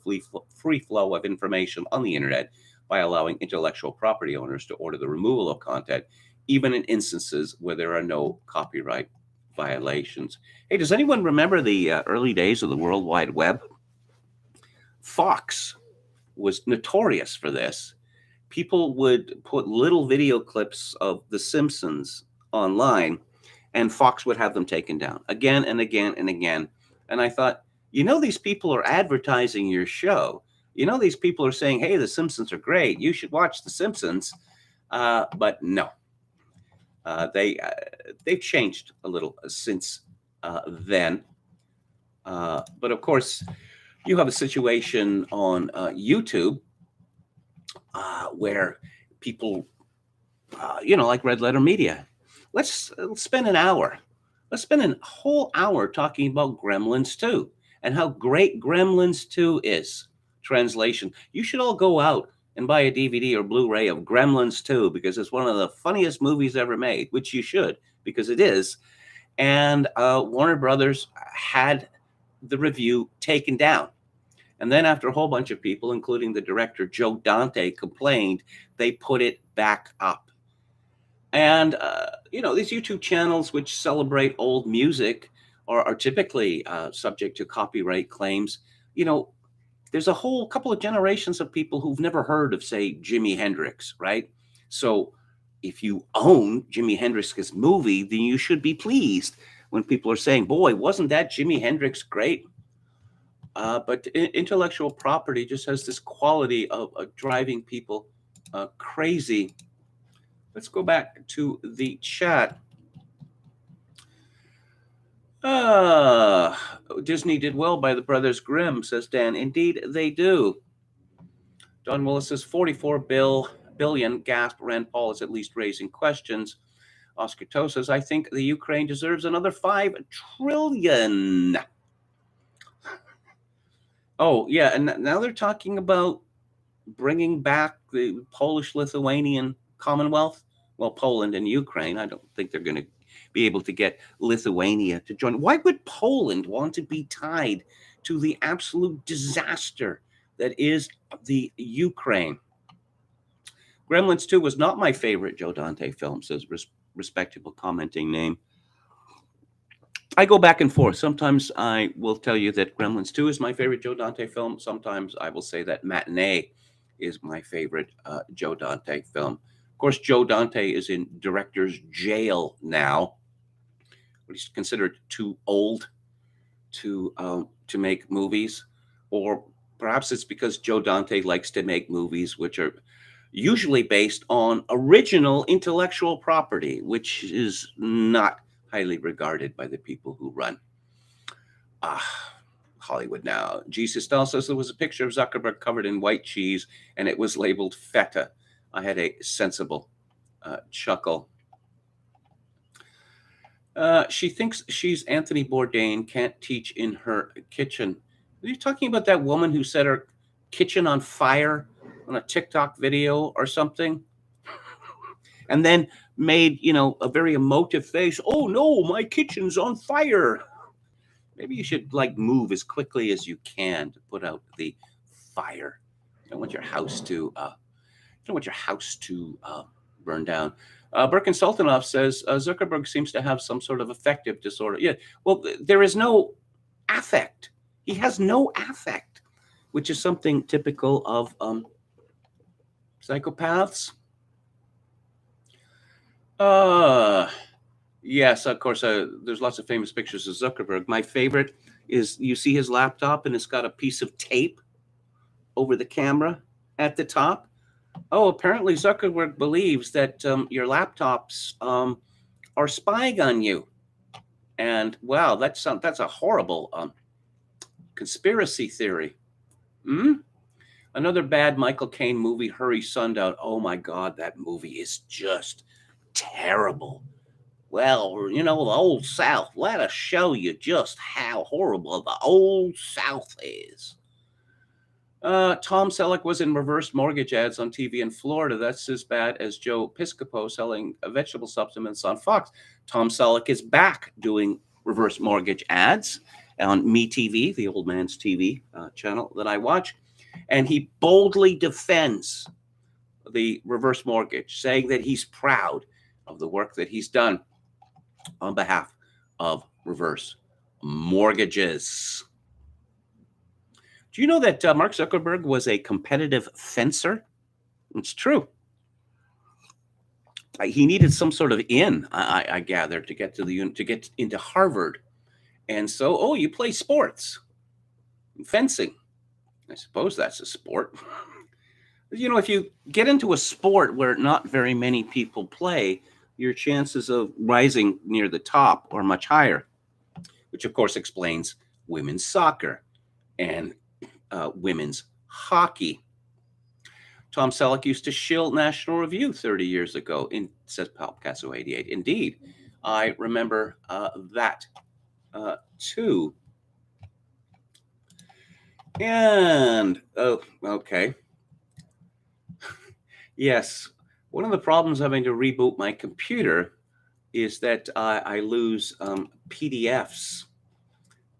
S1: free flow of information on the internet by allowing intellectual property owners to order the removal of content, even in instances where there are no copyright violations. Hey, does anyone remember the early days of the World Wide Web? Fox was notorious for this. People would put little video clips of The Simpsons online, and Fox would have them taken down again and again and again. And I thought, these people are advertising your show. These people are saying, hey, The Simpsons are great. You should watch The Simpsons. But no, they've changed a little since then. But of course, you have a situation on YouTube where people, like Red Letter Media, let's spend an hour. Let's spend a whole hour talking about Gremlins 2 and how great Gremlins 2 is. Translation: you should all go out and buy a DVD or Blu-ray of Gremlins 2 because it's one of the funniest movies ever made, which you should, because it is. And Warner Brothers had the review taken down. And then after a whole bunch of people, including the director, Joe Dante, complained, they put it back up. And, these YouTube channels which celebrate old music are typically subject to copyright claims. There's a whole couple of generations of people who've never heard of, say, Jimi Hendrix, right? So if you own Jimi Hendrix's movie, then you should be pleased when people are saying, boy, wasn't that Jimi Hendrix great? But intellectual property just has this quality of driving people crazy. Let's go back to the chat. Disney did well by the Brothers Grimm, says Dan. Indeed, they do. Don Willis says 44 billion. Gasp. Rand Paul is at least raising questions. Oscar Toe says, I think the Ukraine deserves another 5 trillion. Oh, yeah. And now they're talking about bringing back the Polish-Lithuanian Commonwealth. Well, Poland and Ukraine. I don't think they're going to be able to get Lithuania to join. Why would Poland want to be tied to the absolute disaster that is the Ukraine? Gremlins 2 was not my favorite Joe Dante film, says respectable commenting name. I go back and forth. Sometimes I will tell you that Gremlins 2 is my favorite Joe Dante film. Sometimes I will say that Matinee is my favorite Joe Dante film. Of course, Joe Dante is in director's jail now. He's considered too old to make movies, or perhaps it's because Joe Dante likes to make movies which are usually based on original intellectual property, which is not highly regarded by the people who run Hollywood now. Jesus Stell says there was a picture of Zuckerberg covered in white cheese and it was labeled feta. I had a sensible chuckle. She thinks she's Anthony Bourdain, can't teach in her kitchen. Are you talking about that woman who set her kitchen on fire on a TikTok video or something? And then made, a very emotive face. Oh no, my kitchen's on fire. Maybe you should move as quickly as you can to put out the fire. You don't want your house to burn down. Birkin Sultanov says Zuckerberg seems to have some sort of affective disorder. Yeah, well, there is no affect. He has no affect, which is something typical of psychopaths. Yes, of course, there's lots of famous pictures of Zuckerberg. My favorite is you see his laptop and it's got a piece of tape over the camera at the top. Oh, apparently Zuckerberg believes that your laptops are spying on you. And wow, that's a horrible conspiracy theory. Another bad Michael Caine movie, Hurry Sundown. Oh my God, that movie is just terrible. Well, the Old South, let us show you just how horrible the Old South is. Tom Selleck was in reverse mortgage ads on TV in Florida. That's as bad as Joe Piscopo selling vegetable supplements on Fox. Tom Selleck is back doing reverse mortgage ads on MeTV, the old man's TV channel that I watch. And he boldly defends the reverse mortgage, saying that he's proud of the work that he's done on behalf of reverse mortgages. Do you know that Mark Zuckerberg was a competitive fencer? It's true. He needed some sort of in, I gather, to get into Harvard. And so, you play sports, fencing. I suppose that's a sport. If you get into a sport where not very many people play, your chances of rising near the top are much higher, which of course explains women's soccer and women's hockey. Tom Selleck used to shill National Review 30 years ago, says Palpicasso 88. Indeed, I remember that too. And, okay. Yes, one of the problems having to reboot my computer is that I lose PDFs.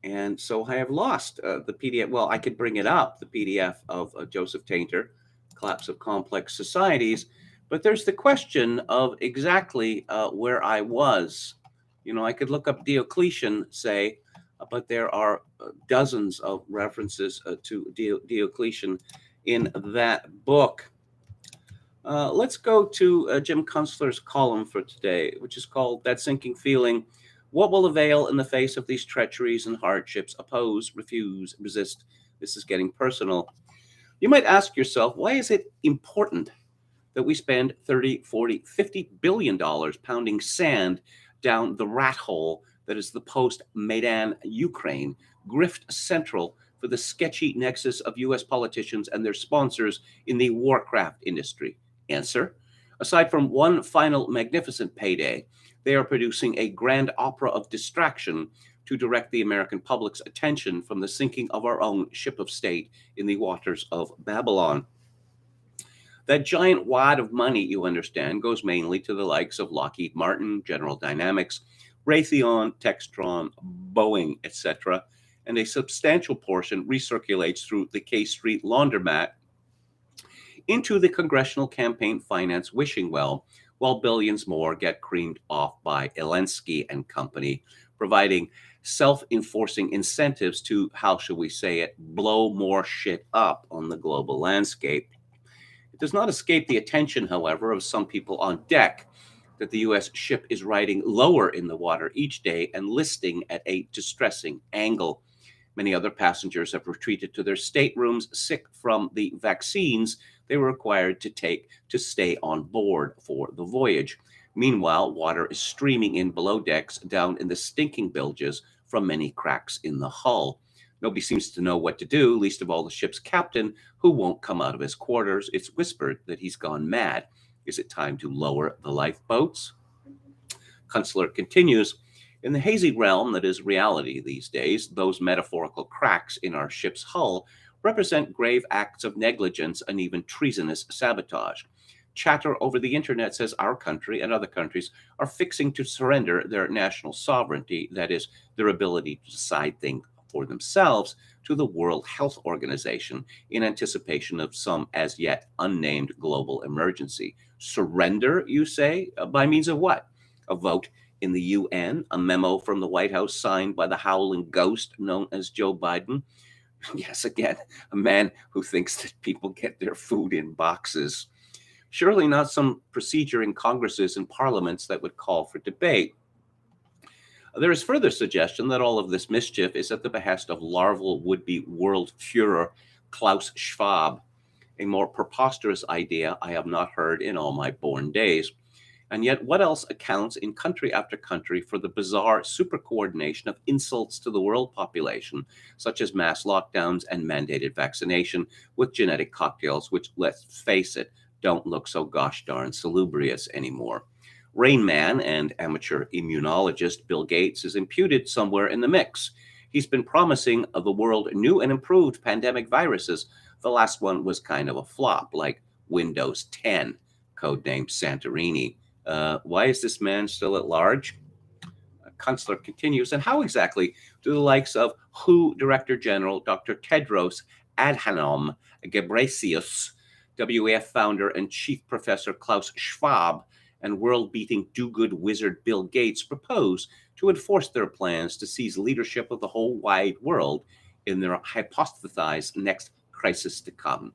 S1: And so I have lost the PDF. Well, I could bring it up, the PDF of Joseph Tainter, Collapse of Complex Societies. But there's the question of exactly where I was. I could look up Diocletian, say, but there are dozens of references to Diocletian in that book. Let's go to Jim Kunstler's column for today, which is called That Sinking Feeling. What will avail in the face of these treacheries and hardships? Oppose, refuse, resist. This is getting personal. You might ask yourself, why is it important that we spend 30, 40, $50 billion pounding sand down the rat hole that is the post-Maidan Ukraine, grift central for the sketchy nexus of U.S. politicians and their sponsors in the warcraft industry? Answer: aside from one final magnificent payday, they are producing a grand opera of distraction to direct the American public's attention from the sinking of our own ship of state in the waters of Babylon. That giant wad of money, you understand, goes mainly to the likes of Lockheed Martin, General Dynamics, Raytheon, Textron, Boeing, etc., and a substantial portion recirculates through the K Street laundromat into the congressional campaign finance wishing well, while billions more get creamed off by Zelensky and company, providing self-enforcing incentives to, how shall we say it, blow more shit up on the global landscape. It does not escape the attention, however, of some people on deck that the U.S. ship is riding lower in the water each day and listing at a distressing angle. Many other passengers have retreated to their staterooms, sick from the vaccines they were required to take to stay on board for the voyage. Meanwhile, water is streaming in below decks down in the stinking bilges from many cracks in the hull. Nobody seems to know what to do, least of all the ship's captain, who won't come out of his quarters. It's whispered that he's gone mad. Is it time to lower the lifeboats? Kunstler continues, in the hazy realm that is reality these days, those metaphorical cracks in our ship's hull represent grave acts of negligence and even treasonous sabotage. Chatter over the internet says our country and other countries are fixing to surrender their national sovereignty, that is, their ability to decide things for themselves, to the World Health Organization in anticipation of some as yet unnamed global emergency. Surrender, you say? By means of what? A vote in the UN, a memo from the White House signed by the howling ghost known as Joe Biden? Yes, again, a man who thinks that people get their food in boxes. Surely not some procedure in Congresses and parliaments that would call for debate. There is further suggestion that all of this mischief is at the behest of larval would-be world Führer Klaus Schwab, a more preposterous idea I have not heard in all my born days. And yet, what else accounts in country after country for the bizarre super-coordination of insults to the world population, such as mass lockdowns and mandated vaccination with genetic cocktails, which, let's face it, don't look so gosh darn salubrious anymore? Rain Man and amateur immunologist Bill Gates is imputed somewhere in the mix. He's been promising the world new and improved pandemic viruses, The last one was kind of a flop, like Windows 10, codenamed Santorini. Why is this man still at large? Kunstler continues, and how exactly do the likes of WHO Director General Dr. Tedros Adhanom Ghebreyesus, WEF founder and chief professor Klaus Schwab, and world-beating do-good wizard Bill Gates propose to enforce their plans to seize leadership of the whole wide world in their hypothesized next crisis to come?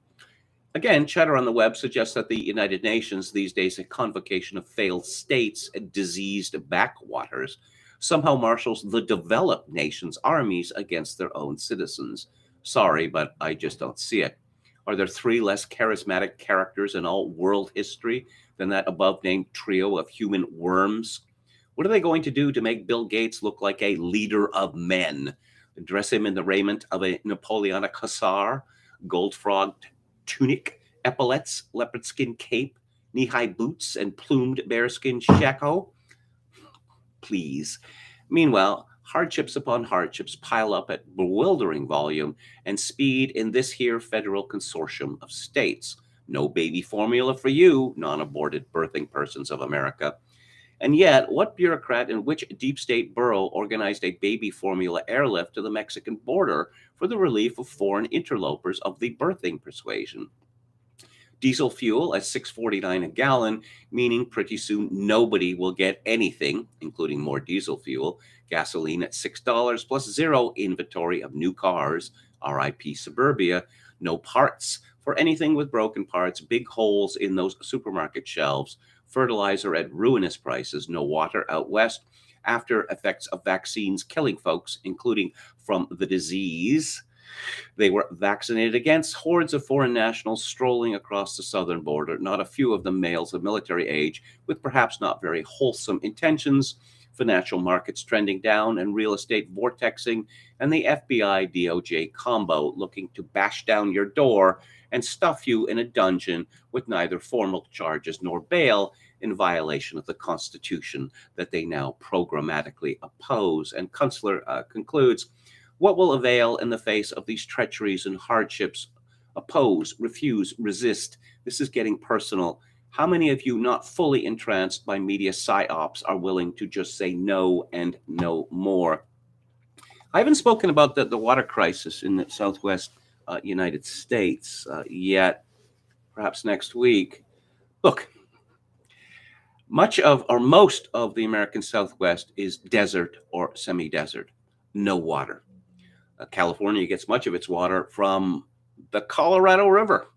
S1: Again, chatter on the web suggests that the United Nations, these days a convocation of failed states and diseased backwaters, somehow marshals the developed nations' armies against their own citizens. Sorry, but I just don't see it. Are there three less charismatic characters in all world history than that above-named trio of human worms? What are they going to do to make Bill Gates look like a leader of men? Dress him in the raiment of a Napoleonic hussar, gold-frogged tunic, epaulets, leopard skin cape, knee-high boots, and plumed bearskin shako? Please. Meanwhile, hardships upon hardships pile up at bewildering volume and speed in this here federal consortium of states. No baby formula for you, non-aborted birthing persons of America. And yet, what bureaucrat in which deep state borough organized a baby formula airlift to the Mexican border for the relief of foreign interlopers of the birthing persuasion? Diesel fuel at $6.49 a gallon, meaning pretty soon nobody will get anything, including more diesel fuel. Gasoline at $6 plus zero inventory of new cars, RIP Suburbia. No parts for anything with broken parts, big holes in those supermarket shelves. Fertilizer at ruinous prices, no water out west. After effects of vaccines killing folks, including from the disease they were vaccinated against, hordes of foreign nationals strolling across the southern border, not a few of them males of military age, with perhaps not very wholesome intentions, financial markets trending down and real estate vortexing, and the FBI DOJ combo looking to bash down your door and stuff you in a dungeon with neither formal charges nor bail in violation of the Constitution that they now programmatically oppose. And Kunstler concludes, what will avail in the face of these treacheries and hardships? Oppose, refuse, resist. This is getting personal. How many of you, not fully entranced by media psyops, are willing to just say no and no more? I haven't spoken about the water crisis in the Southwest United States yet. Perhaps next week. Look, much of or most of the American Southwest is desert or semi-desert. No water. California gets much of its water from the Colorado River.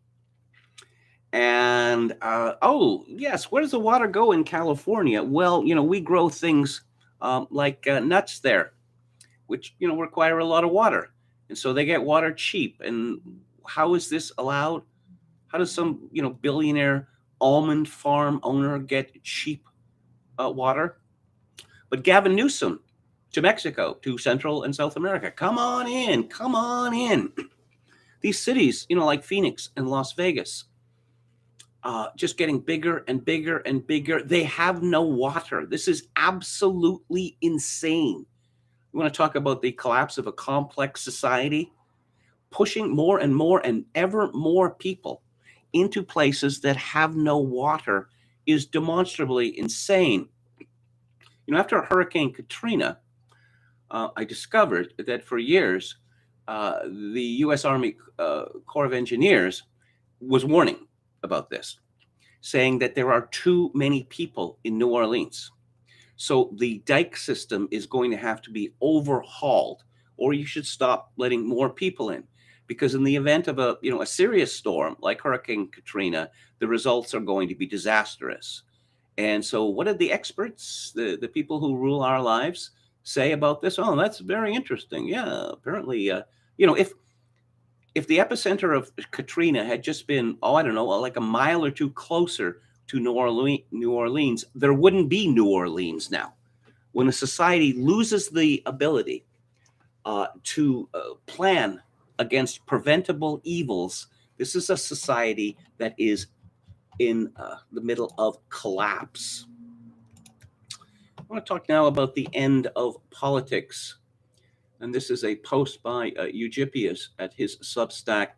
S1: And, oh, yes, where does the water go in California? Well, we grow things like nuts there, which, require a lot of water. And so they get water cheap. And how is this allowed? How does some, billionaire almond farm owner get cheap water? But Gavin Newsom, to Mexico, to Central and South America. Come on in, come on in. These cities, like Phoenix and Las Vegas, just getting bigger and bigger and bigger. They have no water. This is absolutely insane. You want to talk about the collapse of a complex society? Pushing more and more and ever more people into places that have no water is demonstrably insane. After Hurricane Katrina, I discovered that for years, the U.S. Army Corps of Engineers was warning about this, saying that there are too many people in New Orleans. So the dike system is going to have to be overhauled, or you should stop letting more people in. Because in the event of a serious storm like Hurricane Katrina, the results are going to be disastrous. And so what did the experts, the people who rule our lives, say about this? Oh, that's very interesting. Yeah, apparently, if the epicenter of Katrina had just been, like a mile or two closer to New Orleans, there wouldn't be New Orleans now. When a society loses the ability to plan against preventable evils, this is a society that is in the middle of collapse. I want to talk now about the end of politics. And this is a post by Eugippius at his Substack.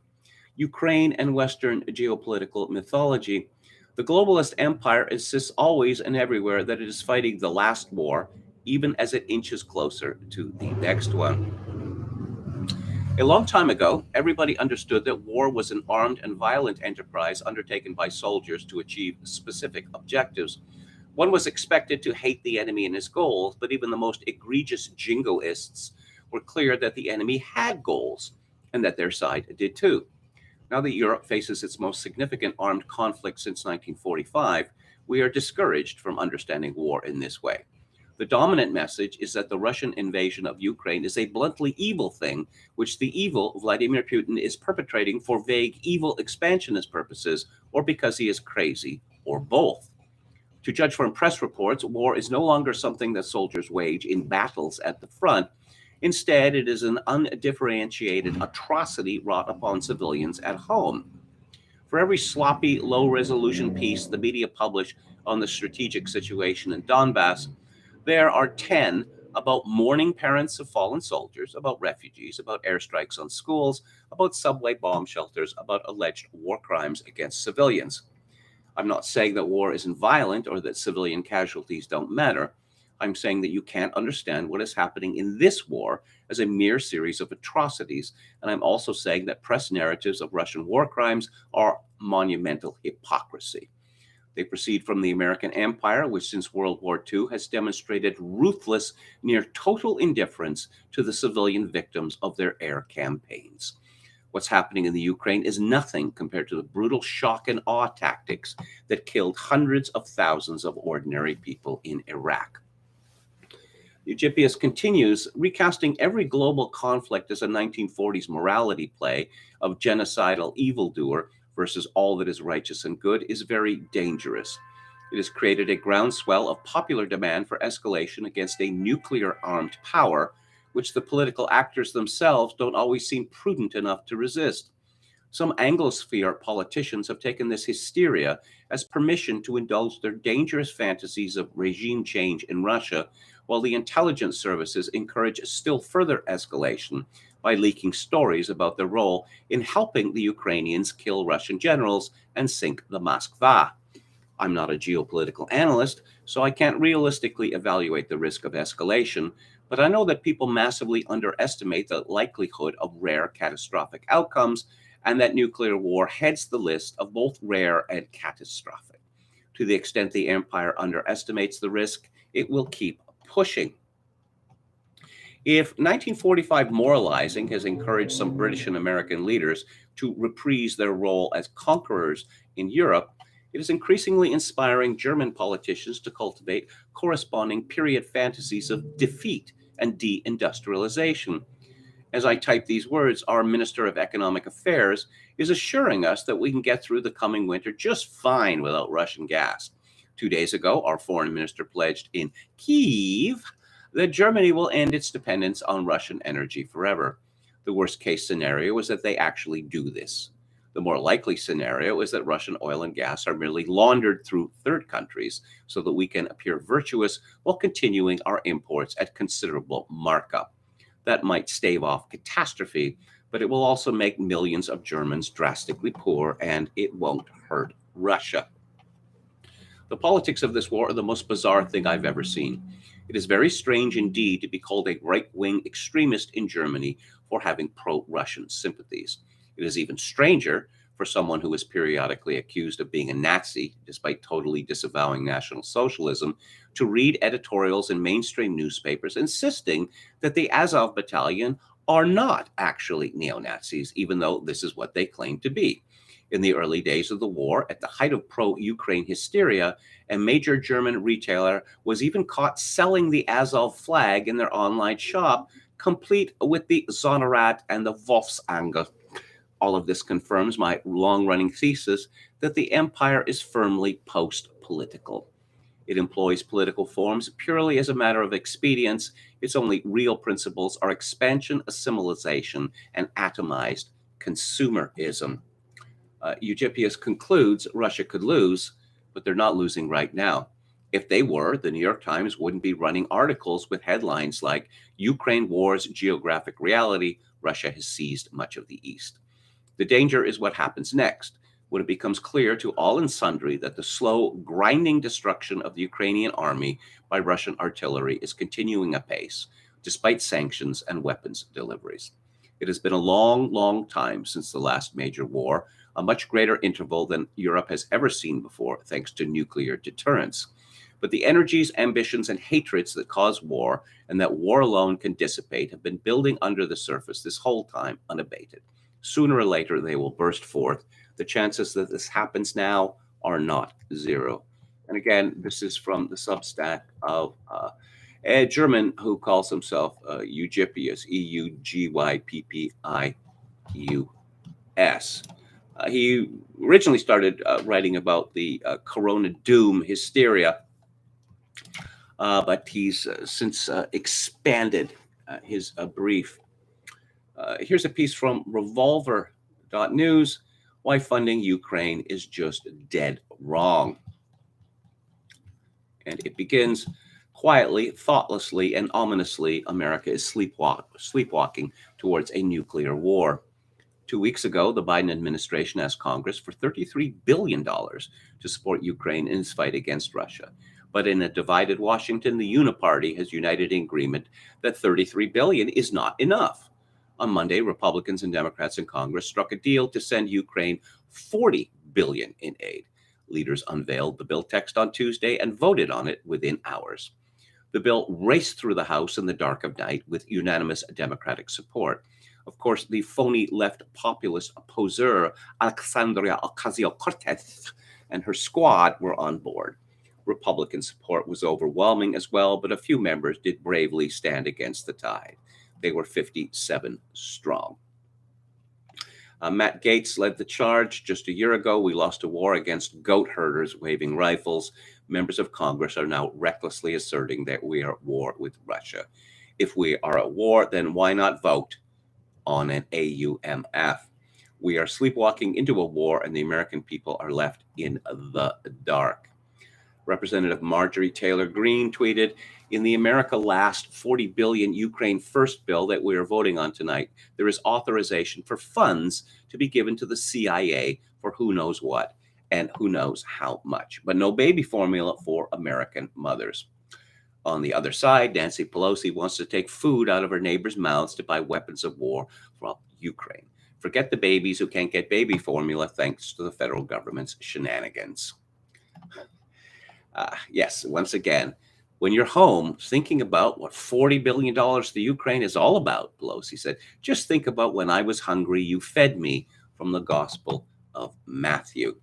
S1: Ukraine and Western geopolitical mythology, the globalist empire insists always and everywhere that it is fighting the last war, even as it inches closer to the next one. A long time ago, everybody understood that war was an armed and violent enterprise undertaken by soldiers to achieve specific objectives. One was expected to hate the enemy and his goals, but even the most egregious jingoists were clear that the enemy had goals and that their side did too. Now that Europe faces its most significant armed conflict since 1945, we are discouraged from understanding war in this way. The dominant message is that the Russian invasion of Ukraine is a bluntly evil thing, which the evil Vladimir Putin is perpetrating for vague evil expansionist purposes or because he is crazy, or both. To judge from press reports, war is no longer something that soldiers wage in battles at the front. Instead, it is an undifferentiated atrocity wrought upon civilians at home. For every sloppy, low-resolution piece the media publish on the strategic situation in Donbass, there are 10 about mourning parents of fallen soldiers, about refugees, about airstrikes on schools, about subway bomb shelters, about alleged war crimes against civilians. I'm not saying that war isn't violent or that civilian casualties don't matter. I'm saying that you can't understand what is happening in this war as a mere series of atrocities. And I'm also saying that press narratives of Russian war crimes are monumental hypocrisy. They proceed from the American empire, which since World War II has demonstrated ruthless, near total indifference to the civilian victims of their air campaigns. What's happening in the Ukraine is nothing compared to the brutal shock and awe tactics that killed hundreds of thousands of ordinary people in Iraq. Eutypius continues, recasting every global conflict as a 1940s morality play of genocidal evildoer versus all that is righteous and good is very dangerous. It has created a groundswell of popular demand for escalation against a nuclear armed power, which the political actors themselves don't always seem prudent enough to resist. Some Anglosphere politicians have taken this hysteria as permission to indulge their dangerous fantasies of regime change in Russia, while the intelligence services encourage still further escalation by leaking stories about their role in helping the Ukrainians kill Russian generals and sink the Moskva. I'm not a geopolitical analyst, so I can't realistically evaluate the risk of escalation, but I know that people massively underestimate the likelihood of rare catastrophic outcomes, and that nuclear war heads the list of both rare and catastrophic. To the extent the empire underestimates the risk, it will keep pushing. If 1945 moralizing has encouraged some British and American leaders to reprise their role as conquerors in Europe, it is increasingly inspiring German politicians to cultivate corresponding period fantasies of defeat and deindustrialization. As I type these words, our Minister of Economic Affairs is assuring us that we can get through the coming winter just fine without Russian gas. 2 days ago, our foreign minister pledged in Kyiv that Germany will end its dependence on Russian energy forever. The worst case scenario is that they actually do this. The more likely scenario is that Russian oil and gas are merely laundered through third countries so that we can appear virtuous while continuing our imports at considerable markup. That might stave off catastrophe, but it will also make millions of Germans drastically poor, and it won't hurt Russia. The politics of this war are the most bizarre thing I've ever seen. It is very strange indeed to be called a right-wing extremist in Germany for having pro-Russian sympathies. It is even stranger for someone who is periodically accused of being a Nazi, despite totally disavowing National Socialism, to read editorials in mainstream newspapers insisting that the Azov Battalion are not actually neo-Nazis, even though this is what they claim to be. In the early days of the war, at the height of pro-Ukraine hysteria, a major German retailer was even caught selling the Azov flag in their online shop, complete with the Sonnerat and the Wolfsangel. All of this confirms my long-running thesis that the empire is firmly post-political. It employs political forms purely as a matter of expedience. Its only real principles are expansion, assimilation, and atomized consumerism. Eutypius concludes Russia could lose, but they're not losing right now. If they were, the New York Times wouldn't be running articles with headlines like Ukraine War's Geographic Reality, Russia has seized much of the East. The danger is what happens next, when it becomes clear to all and sundry that the slow, grinding destruction of the Ukrainian army by Russian artillery is continuing apace, despite sanctions and weapons deliveries. It has been a long, long time since the last major war, a much greater interval than Europe has ever seen before, thanks to nuclear deterrence. But the energies, ambitions, and hatreds that cause war and that war alone can dissipate have been building under the surface this whole time unabated. Sooner or later, they will burst forth. The chances that this happens now are not zero. And again, this is from the Substack of a German who calls himself Eugypius, Eugyppius. He originally started writing about the Corona doom hysteria, but he's since expanded his brief. Here's a piece from revolver.news, why funding Ukraine is just dead wrong. And it begins, quietly, thoughtlessly, and ominously, America is sleepwalking towards a nuclear war. 2 weeks ago, the Biden administration asked Congress for $33 billion to support Ukraine in its fight against Russia. But in a divided Washington, the Uniparty has united in agreement that $33 billion is not enough. On Monday, Republicans and Democrats in Congress struck a deal to send Ukraine $40 billion in aid. Leaders unveiled the bill text on Tuesday and voted on it within hours. The bill raced through the House in the dark of night with unanimous Democratic support. Of course, the phony left populist poseur Alexandria Ocasio-Cortez and her squad were on board. Republican support was overwhelming as well, but a few members did bravely stand against the tide. They were 57 strong. Matt Gaetz led the charge. Just a year ago, we lost a war against goat herders waving rifles. Members of Congress are now recklessly asserting that we are at war with Russia. If we are at war, then why not vote on an AUMF? We are sleepwalking into a war, and the American people are left in the dark. Representative Marjorie Taylor Greene tweeted, in the America Last $40 billion Ukraine First bill that we are voting on tonight, there is authorization for funds to be given to the CIA for who knows what and who knows how much, but no baby formula for American mothers. On the other side, Nancy Pelosi wants to take food out of her neighbors' mouths to buy weapons of war from Ukraine. Forget the babies who can't get baby formula thanks to the federal government's shenanigans. Yes, once again, when you're home thinking about what $40 billion to Ukraine is all about, Pelosi said, just think about when I was hungry, you fed me, from the Gospel of Matthew.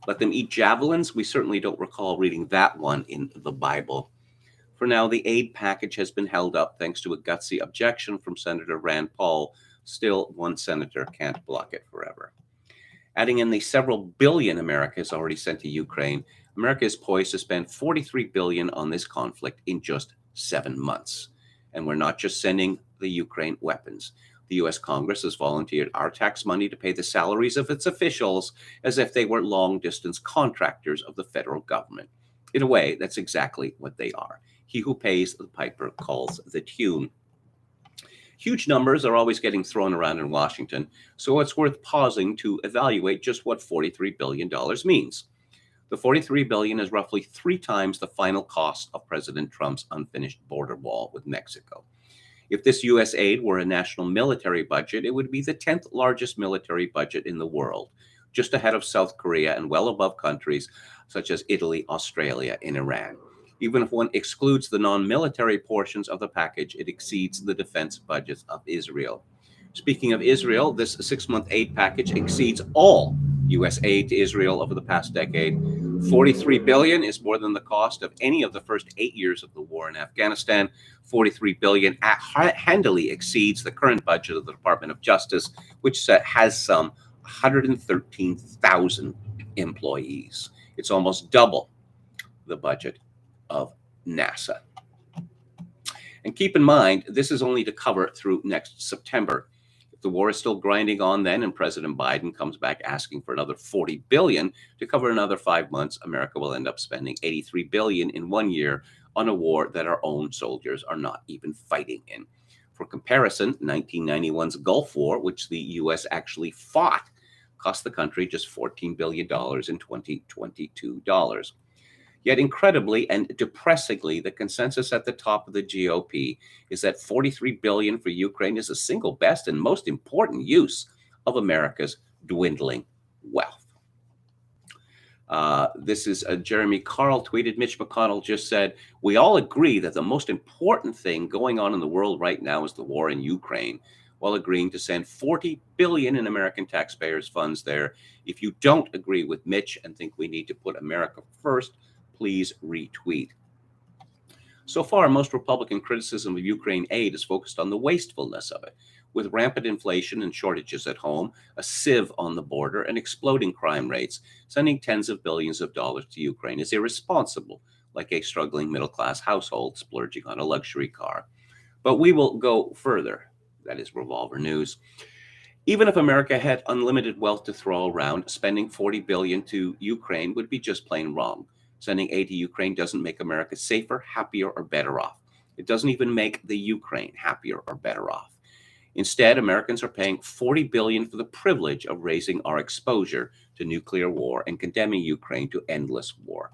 S1: Let them eat javelins? We certainly don't recall reading that one in the Bible. For now, the aid package has been held up thanks to a gutsy objection from Senator Rand Paul. Still, one senator can't block it forever. Adding in the several billion America has already sent to Ukraine, America is poised to spend $43 billion on this conflict in just 7 months. And we're not just sending the Ukraine weapons. The U.S. Congress has volunteered our tax money to pay the salaries of its officials as if they were long-distance contractors of the federal government. In a way, that's exactly what they are. He who pays the piper calls the tune. Huge numbers are always getting thrown around in Washington, so it's worth pausing to evaluate just what $43 billion means. The $43 billion is roughly 3 times the final cost of President Trump's unfinished border wall with Mexico. If this U.S. aid were a national military budget, it would be the 10th largest military budget in the world, just ahead of South Korea and well above countries such as Italy, Australia, and Iran. Even if one excludes the non-military portions of the package, it exceeds the defense budgets of Israel. Speaking of Israel, this 6-month aid package exceeds all U.S. aid to Israel over the past decade. $43 billion is more than the cost of any of the first 8 years of the war in Afghanistan. $43 billion handily exceeds the current budget of the Department of Justice, which has some 113,000 employees. It's almost double the budget of NASA. And keep in mind, this is only to cover through next September. If the war is still grinding on then and President Biden comes back asking for another $40 billion to cover another 5 months, America will end up spending $83 billion in 1 year on a war that our own soldiers are not even fighting in. For comparison, 1991's Gulf War, which the U.S. actually fought, cost the country just $14 billion in 2022 dollars. Yet incredibly and depressingly, the consensus at the top of the GOP is that $43 billion for Ukraine is the single best and most important use of America's dwindling wealth. This is Jeremy Carl tweeted, Mitch McConnell just said, we all agree that the most important thing going on in the world right now is the war in Ukraine, while agreeing to send $40 billion in American taxpayers' funds there. If you don't agree with Mitch and think we need to put America first, please retweet. So far, most Republican criticism of Ukraine aid is focused on the wastefulness of it. With rampant inflation and shortages at home, a sieve on the border, and exploding crime rates, sending tens of billions of dollars to Ukraine is irresponsible, like a struggling middle-class household splurging on a luxury car. But we will go further. That is Revolver News. Even if America had unlimited wealth to throw around, spending $40 billion to Ukraine would be just plain wrong. Sending aid to Ukraine doesn't make America safer, happier, or better off. It doesn't even make the Ukraine happier or better off. Instead, Americans are paying $40 billion for the privilege of raising our exposure to nuclear war and condemning Ukraine to endless war.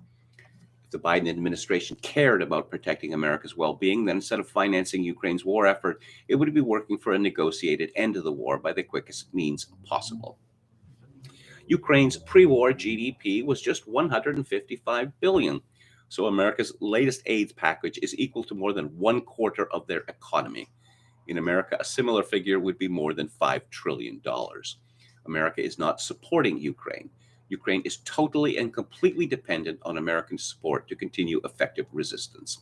S1: If the Biden administration cared about protecting America's well-being, then instead of financing Ukraine's war effort, it would be working for a negotiated end to the war by the quickest means possible. Ukraine's pre-war GDP was just $155 billion, so America's latest aid package is equal to more than 1/4 of their economy. In America, a similar figure would be more than $5 trillion. America is not supporting Ukraine. Ukraine is totally and completely dependent on American support to continue effective resistance.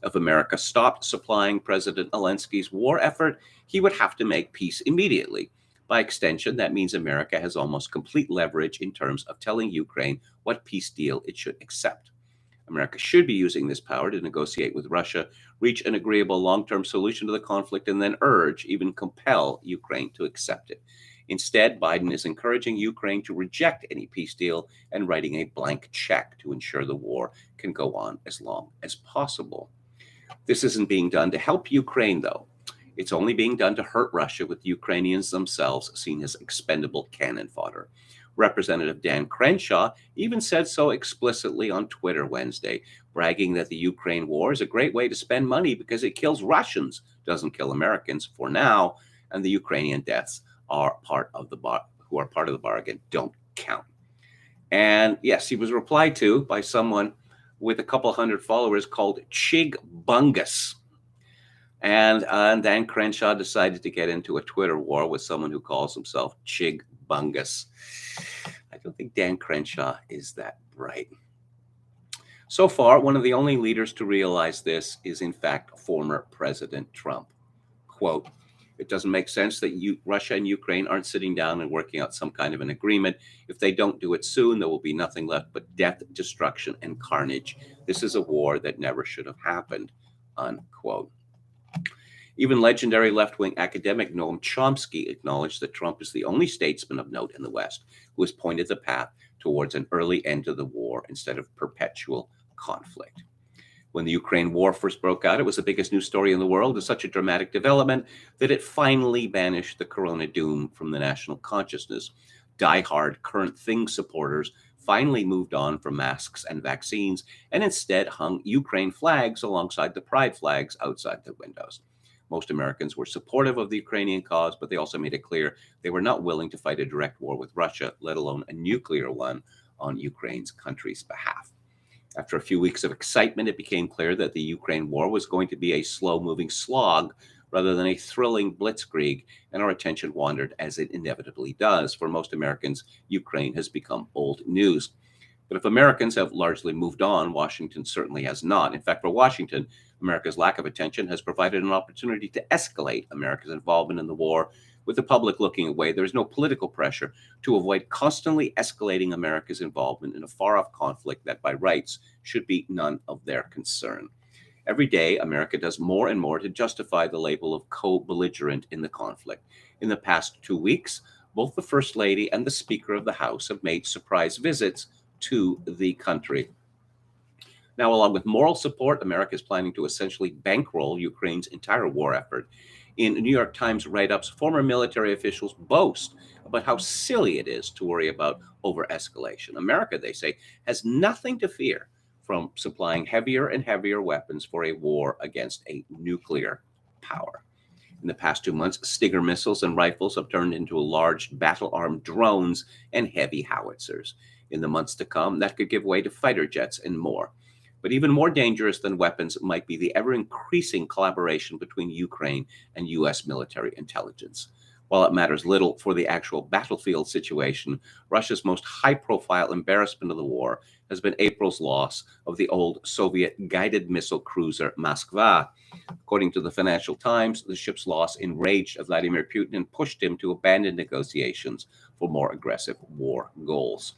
S1: If America stopped supplying President Zelensky's war effort, he would have to make peace immediately. By extension, that means America has almost complete leverage in terms of telling Ukraine what peace deal it should accept. America should be using this power to negotiate with Russia, reach an agreeable long-term solution to the conflict, and then urge, even compel, Ukraine to accept it. Instead, Biden is encouraging Ukraine to reject any peace deal and writing a blank check to ensure the war can go on as long as possible. This isn't being done to help Ukraine, though. It's only being done to hurt Russia, with Ukrainians themselves seen as expendable cannon fodder. Representative Dan Crenshaw even said so explicitly on Twitter Wednesday, bragging that the Ukraine war is a great way to spend money because it kills Russians, doesn't kill Americans for now, and the Ukrainian deaths are part of the bargain don't count. And yes, he was replied to by someone with a couple hundred followers called Chig Bungus. And Dan Crenshaw decided to get into a Twitter war with someone who calls himself Chig Bungus. I don't think Dan Crenshaw is that bright. So far, one of the only leaders to realize this is, in fact, former President Trump. Quote, it doesn't make sense that Russia and Ukraine aren't sitting down and working out some kind of an agreement. If they don't do it soon, there will be nothing left but death, destruction, and carnage. This is a war that never should have happened, unquote. Even legendary left-wing academic Noam Chomsky acknowledged that Trump is the only statesman of note in the West who has pointed the path towards an early end to the war instead of perpetual conflict. When the Ukraine war first broke out, it was the biggest news story in the world. It's such a dramatic development that it finally banished the corona doom from the national consciousness. Die-hard current thing supporters finally moved on from masks and vaccines and instead hung Ukraine flags alongside the pride flags outside their windows. Most Americans were supportive of the Ukrainian cause, but they also made it clear they were not willing to fight a direct war with Russia, let alone a nuclear one, on Ukraine's country's behalf. After a few weeks of excitement, it became clear that the Ukraine war was going to be a slow-moving slog rather than a thrilling blitzkrieg, and our attention wandered, as it inevitably does. For most Americans, Ukraine has become old news. But if Americans have largely moved on, Washington certainly has not. In fact, for Washington, America's lack of attention has provided an opportunity to escalate America's involvement in the war. With the public looking away, there is no political pressure to avoid constantly escalating America's involvement in a far-off conflict that by rights should be none of their concern. Every day, America does more and more to justify the label of co-belligerent in the conflict. In the past 2 weeks, both the First Lady and the Speaker of the House have made surprise visits to the country. Now, along with moral support, America is planning to essentially bankroll Ukraine's entire war effort. In New York Times write-ups, former military officials boast about how silly it is to worry about over-escalation. America, they say, has nothing to fear from supplying heavier and heavier weapons for a war against a nuclear power. In the past 2 months, Stinger missiles and rifles have turned into large battle-armed drones and heavy howitzers. In the months to come, that could give way to fighter jets and more. But even more dangerous than weapons might be the ever-increasing collaboration between Ukraine and U.S. military intelligence. While it matters little for the actual battlefield situation, Russia's most high-profile embarrassment of the war has been April's loss of the old Soviet guided missile cruiser Moskva. According to the Financial Times, the ship's loss enraged Vladimir Putin and pushed him to abandon negotiations for more aggressive war goals.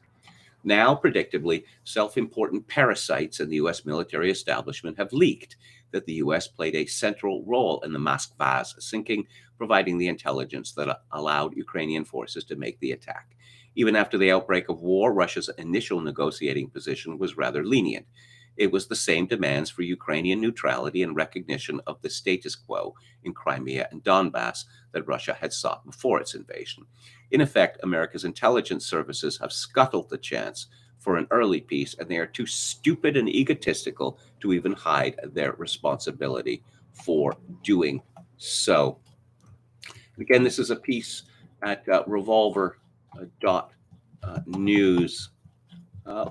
S1: Now, predictably, self-important parasites in the U.S. military establishment have leaked that the U.S. played a central role in the Moskva's sinking, providing the intelligence that allowed Ukrainian forces to make the attack. Even after the outbreak of war, Russia's initial negotiating position was rather lenient. It was the same demands for Ukrainian neutrality and recognition of the status quo in Crimea and Donbass that Russia had sought before its invasion. In effect, America's intelligence services have scuttled the chance for an early peace, and they are too stupid and egotistical to even hide their responsibility for doing so. Again, this is a piece at revolver.news.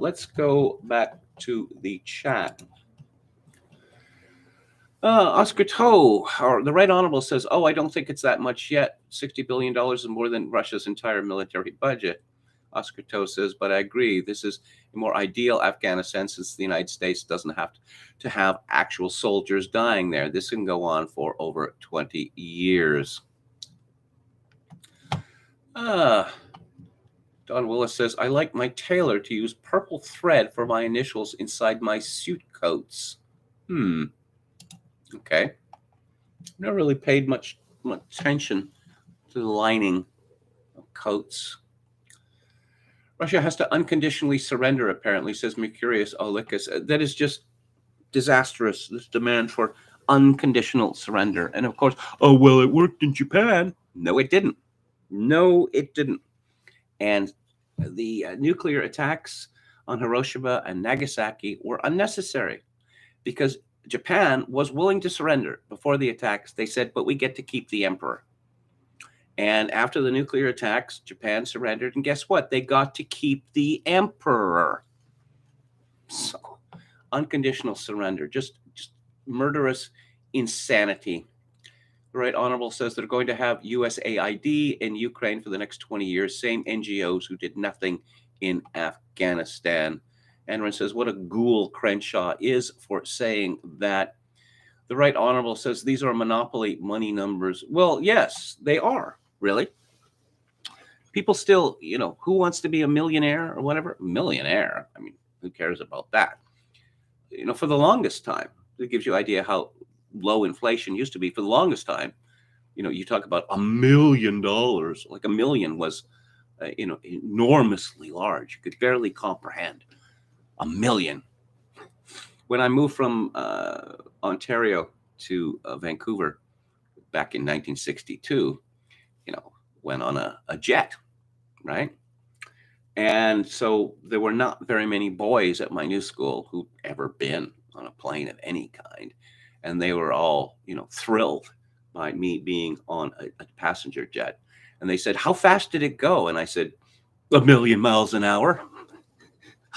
S1: Let's go back to the chat. Oscar Toe, or the Right Honorable, says, I don't think it's that much yet. $60 billion is more than Russia's entire military budget. Oscar Toe says, but I agree. This is a more ideal Afghanistan since the United States doesn't have to have actual soldiers dying there. This can go on for over 20 years. Don Willis says, I like my tailor to use purple thread for my initials inside my suit coats. Okay. Never really paid much attention to the lining of coats. Russia has to unconditionally surrender, apparently, says Mercurius Olikas. That is just disastrous, this demand for unconditional surrender. And of course, it worked in Japan. No, it didn't. No, it didn't. And the nuclear attacks on Hiroshima and Nagasaki were unnecessary because Japan was willing to surrender before the attacks. They said, but we get to keep the emperor. And after the nuclear attacks, Japan surrendered. And guess what? They got to keep the emperor. So unconditional surrender, just murderous insanity. The Right Honorable says they're going to have USAID in Ukraine for the next 20 years. Same NGOs who did nothing in Afghanistan. Enron says, what a ghoul Crenshaw is for saying that. The Right Honorable says these are monopoly money numbers. Well, yes, they are, really. People still, who wants to be a millionaire or whatever? Millionaire. I mean, who cares about that? For the longest time, it gives you an idea how low inflation used to be. For the longest time, you talk about $1 million. Like $1 million was, enormously large. You could barely comprehend $1 million. When I moved from Ontario to Vancouver back in 1962, went on a jet, right? And so there were not very many boys at my new school who'd ever been on a plane of any kind. And they were all, thrilled by me being on a passenger jet. And they said, how fast did it go? And I said, 1 million miles an hour.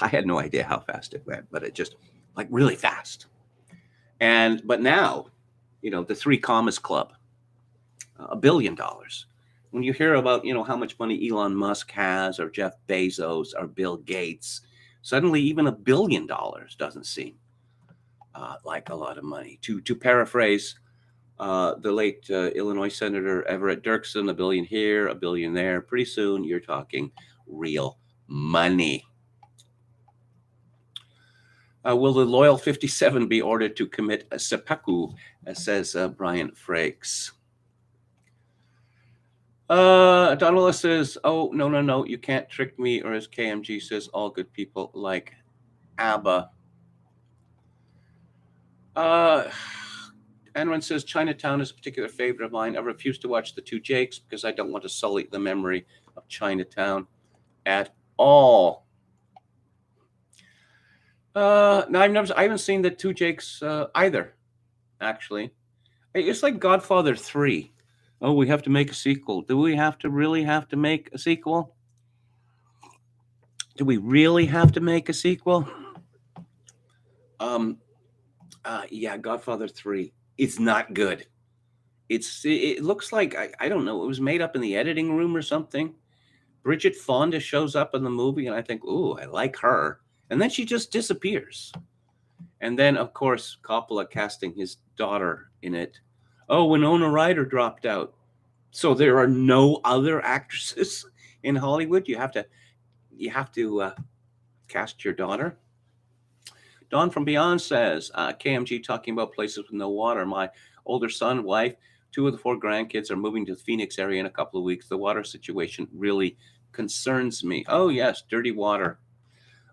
S1: I had no idea how fast it went, but it just really fast. But now, the Three Commas Club, $1 billion. When you hear about, how much money Elon Musk has, or Jeff Bezos, or Bill Gates, suddenly even $1 billion doesn't seem like a lot of money. To paraphrase the late Illinois Senator Everett Dirksen, $1 billion here, $1 billion there. Pretty soon you're talking real money. Will the Loyal 57 be ordered to commit a seppuku, says Brian Frakes. Don Willis says, no, you can't trick me. Or as KMG says, all good people like ABBA. Anwen says, Chinatown is a particular favorite of mine. I refuse to watch The Two Jakes because I don't want to sully the memory of Chinatown at all. No, I haven't seen The Two Jakes either, actually. It's like Godfather 3. Oh, we have to make a sequel. Do we really have to make a sequel? Do we really have to make a sequel? Yeah, Godfather 3. It's not good. It looks like, I don't know, it was made up in the editing room or something. Bridget Fonda shows up in the movie, and I think, ooh, I like her. And then she just disappears. And then, of course, Coppola casting his daughter in it. Oh, Winona Ryder dropped out. So there are no other actresses in Hollywood. You have to cast your daughter. Dawn from Beyond says, KMG talking about places with no water. My older son, wife, 2 of the 4 grandkids are moving to the Phoenix area in a couple of weeks. The water situation really concerns me. Oh, yes, dirty water.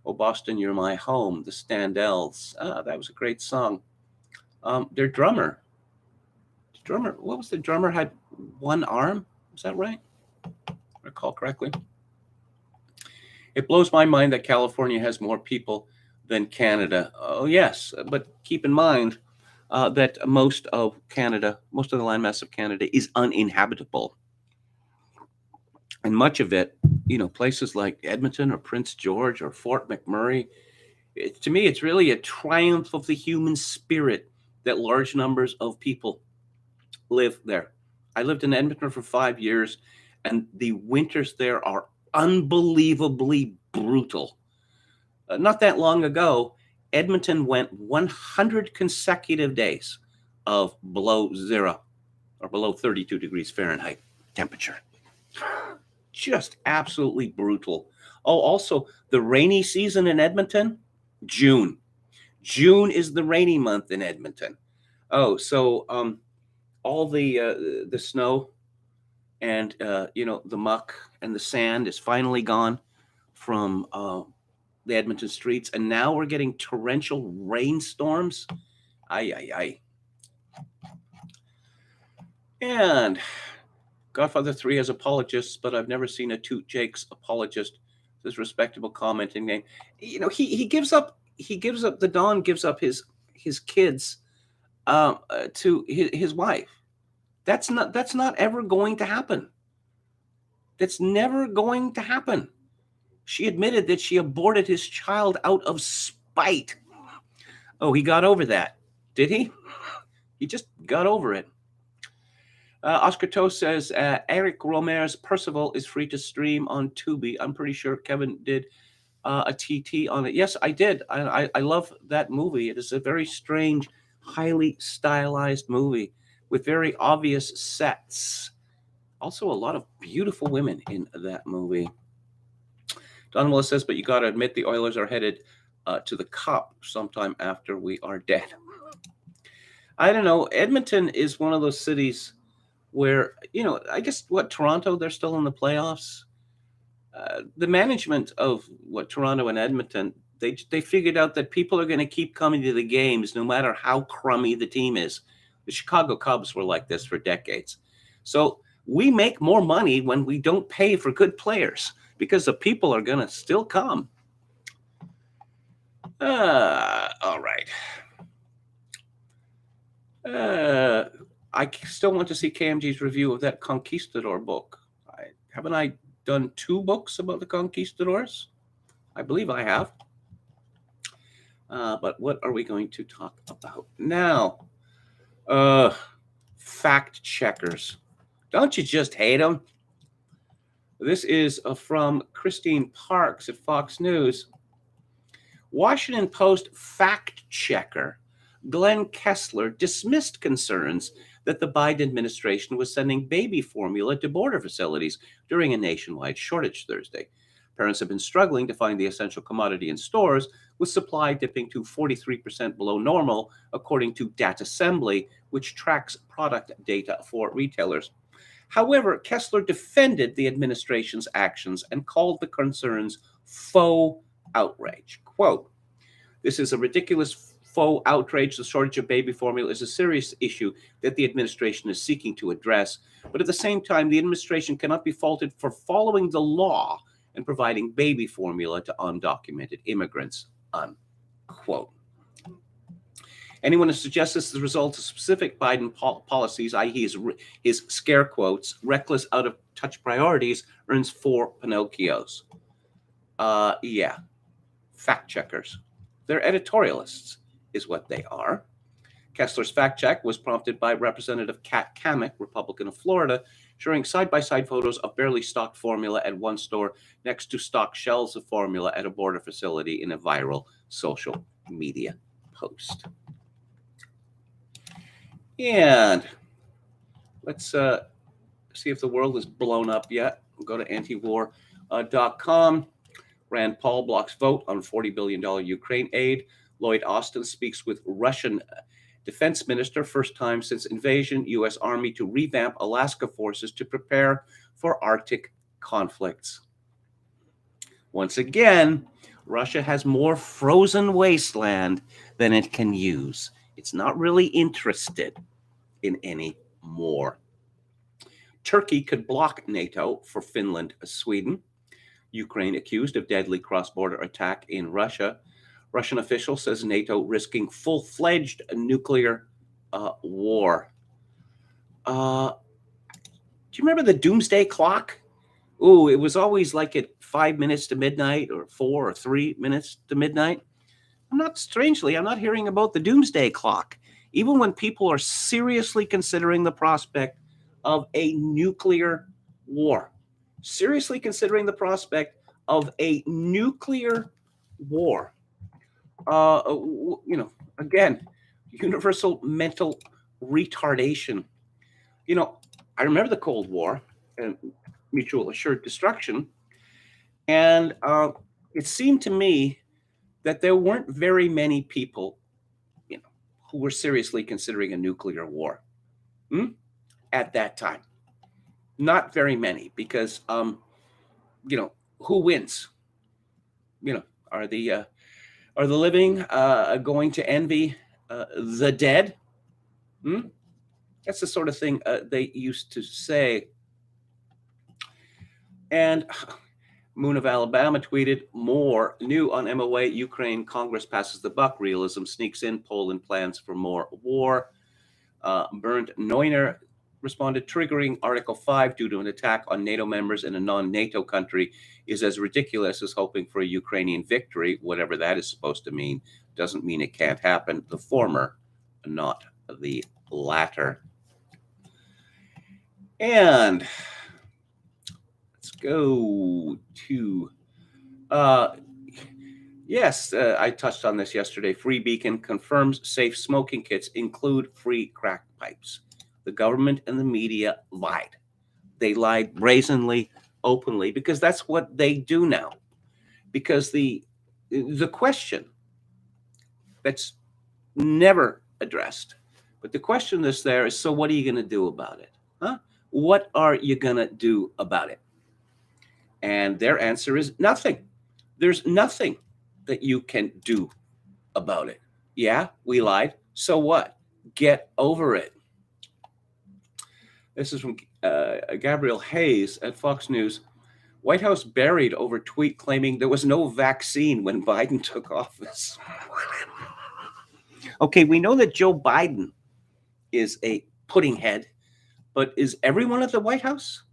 S1: Oh, Boston, you're my home. The Standells. That was a great song. Their drummer. What was the drummer? Had one arm? Is that right? If I recall correctly. It blows my mind that California has more people than Canada. Oh, yes. But keep in mind that most of the landmass of Canada is uninhabitable. And much of it, places like Edmonton or Prince George or Fort McMurray, to me, it's really a triumph of the human spirit that large numbers of people live there. I lived in Edmonton for 5 years, and the winters there are unbelievably brutal. Not that long ago, Edmonton went 100 consecutive days of below zero or below 32 degrees Fahrenheit temperature. Just absolutely brutal. Oh, also the rainy season in Edmonton, June. June is the rainy month in Edmonton. Oh, so all the snow and the muck and the sand is finally gone from the Edmonton streets, and now we're getting torrential rainstorms. Ay. And Godfather 3 has apologists, but I've never seen a Toot Jake's apologist. This respectable commenting name. He gives up. The Don gives up his kids to his wife. That's not ever going to happen. That's never going to happen. She admitted that she aborted his child out of spite. Oh, he got over that. Did he? He just got over it. Oscar Toe says, Eric Romer's Percival is free to stream on Tubi. I'm pretty sure Kevin did a TT on it. Yes, I did. I love that movie. It is a very strange, highly stylized movie with very obvious sets. Also, a lot of beautiful women in that movie. Don Willis says, but you got to admit the Oilers are headed to the Cup sometime after we are dead. I don't know. Edmonton is one of those cities where, I guess Toronto, they're still in the playoffs. The management of Toronto and Edmonton, they figured out that people are going to keep coming to the games no matter how crummy the team is. The Chicago Cubs were like this for decades. So we make more money when we don't pay for good players because the people are going to still come. All right. I still want to see KMG's review of that Conquistador book. Haven't I done 2 books about the Conquistadors? I believe I have. But what are we going to talk about now? Fact checkers. Don't you just hate them? This is from Christine Parks at Fox News. Washington Post fact checker Glenn Kessler dismissed concerns that the Biden administration was sending baby formula to border facilities during a nationwide shortage Thursday. Parents have been struggling to find the essential commodity in stores, with supply dipping to 43% below normal, according to Datassembly, which tracks product data for retailers. However, Kessler defended the administration's actions and called the concerns faux outrage. Quote, "This is a ridiculous faux outrage. The shortage of baby formula is a serious issue that the administration is seeking to address. But at the same time, the administration cannot be faulted for following the law and providing baby formula to undocumented immigrants, unquote. Anyone who suggests this is the result of specific Biden policies, i.e. his scare quotes, reckless, out-of-touch priorities, earns 4 Pinocchios. Yeah, fact checkers. They're editorialists, is what they are. Kessler's fact check was prompted by Representative Kat Kamek, Republican of Florida, showing side-by-side photos of barely stocked formula at one store next to stocked shelves of formula at a border facility in a viral social media post. And let's see if the world is blown up yet. We'll go to antiwar.com. Rand Paul blocks vote on $40 billion Ukraine aid. Lloyd Austin speaks with Russian defense minister, first time since invasion, U.S. Army to revamp Alaska forces to prepare for Arctic conflicts. Once again, Russia has more frozen wasteland than it can use. It's not really interested in any more. Turkey could block NATO for Finland, Sweden. Ukraine accused of deadly cross-border attack in Russia. Russian official says NATO risking full-fledged nuclear war. Do you remember the doomsday clock? Ooh, it was always like at 5 minutes to midnight or 4 or 3 minutes to midnight. I'm not hearing about the doomsday clock. Even when people are seriously considering the prospect of a nuclear war. Seriously considering the prospect of a nuclear war. Again, universal mental retardation. I remember the Cold War and mutual assured destruction. And it seemed to me that there weren't very many people, who were seriously considering a nuclear war at that time. Not very many, because, who wins? Are the living going to envy the dead? That's the sort of thing they used to say. And Moon of Alabama tweeted, more new on MOA, Ukraine, Congress passes the buck, realism sneaks in, Poland plans for more war. Bernd Neuner responded, triggering Article 5 due to an attack on NATO members in a non-NATO country is as ridiculous as hoping for a Ukrainian victory, whatever that is supposed to mean. Doesn't mean it can't happen. The former, not the latter. And let's go to, I touched on this yesterday. Free Beacon confirms safe smoking kits include free crack pipes. The government and the media lied. They lied brazenly, openly, because that's what they do now. Because the question that's never addressed, but the question that's there is, so what are you going to do about it? What are you going to do about it? And their answer is nothing. There's nothing that you can do about it. Yeah, we lied. So what? Get over it. This is from Gabriel Hayes at Fox News. White House buried over tweet claiming there was no vaccine when Biden took office. Okay, we know that Joe Biden is a pudding head, but is everyone at the White House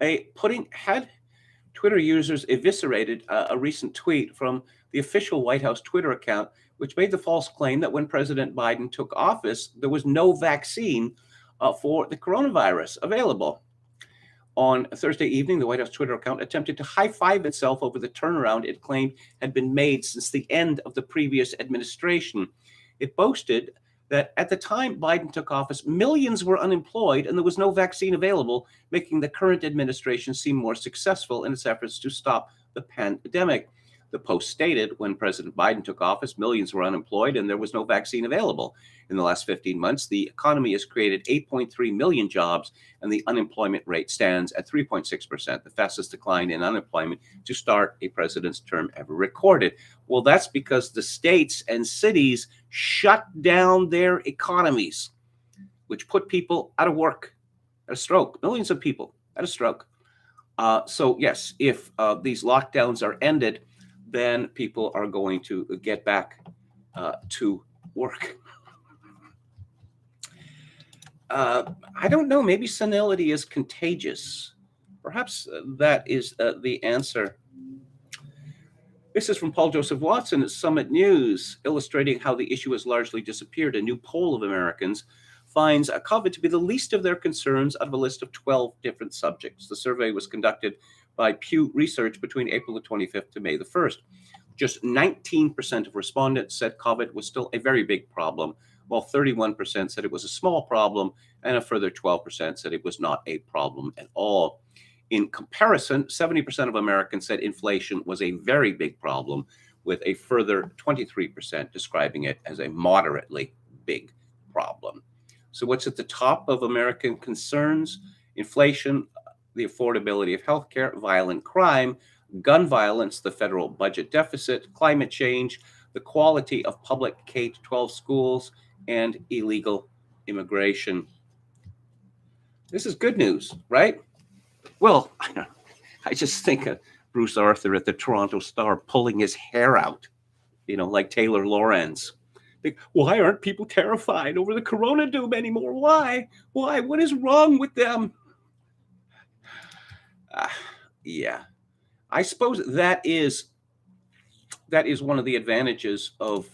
S1: a pudding head? Twitter users eviscerated a recent tweet from the official White House Twitter account, which made the false claim that when President Biden took office, there was no vaccine for the coronavirus available. On Thursday evening, the White House Twitter account attempted to high-five itself over the turnaround it claimed had been made since the end of the previous administration. It boasted that at the time Biden took office, millions were unemployed and there was no vaccine available, making the current administration seem more successful in its efforts to stop the pandemic. The Post stated when President Biden took office, millions were unemployed and there was no vaccine available. In the last 15 months, the economy has created 8.3 million jobs and the unemployment rate stands at 3.6%, the fastest decline in unemployment to start a president's term ever recorded. Well, that's because the states and cities shut down their economies, which put people out of work, at a stroke, millions of people at a stroke. So yes, if these lockdowns are ended, then people are going to get back to work. I don't know, maybe senility is contagious. Perhaps that is the answer. This is from Paul Joseph Watson at Summit News, illustrating how the issue has largely disappeared. A new poll of Americans finds COVID to be the least of their concerns out of a list of 12 different subjects. The survey was conducted by Pew Research between April the 25th to May the 1st. Just 19% of respondents said COVID was still a very big problem, while 31% said it was a small problem, and a further 12% said it was not a problem at all. In comparison, 70% of Americans said inflation was a very big problem, with a further 23% describing it as a moderately big problem. So what's at the top of American concerns? Inflation, the affordability of healthcare, violent crime, gun violence, the federal budget deficit, climate change, the quality of public K-12 schools, and illegal immigration. This is good news, right? Well, I just think of Bruce Arthur at the Toronto Star pulling his hair out, like Taylor Lorenz. Why aren't people terrified over the corona doom anymore? Why? What is wrong with them? Yeah, I suppose that is one of the advantages of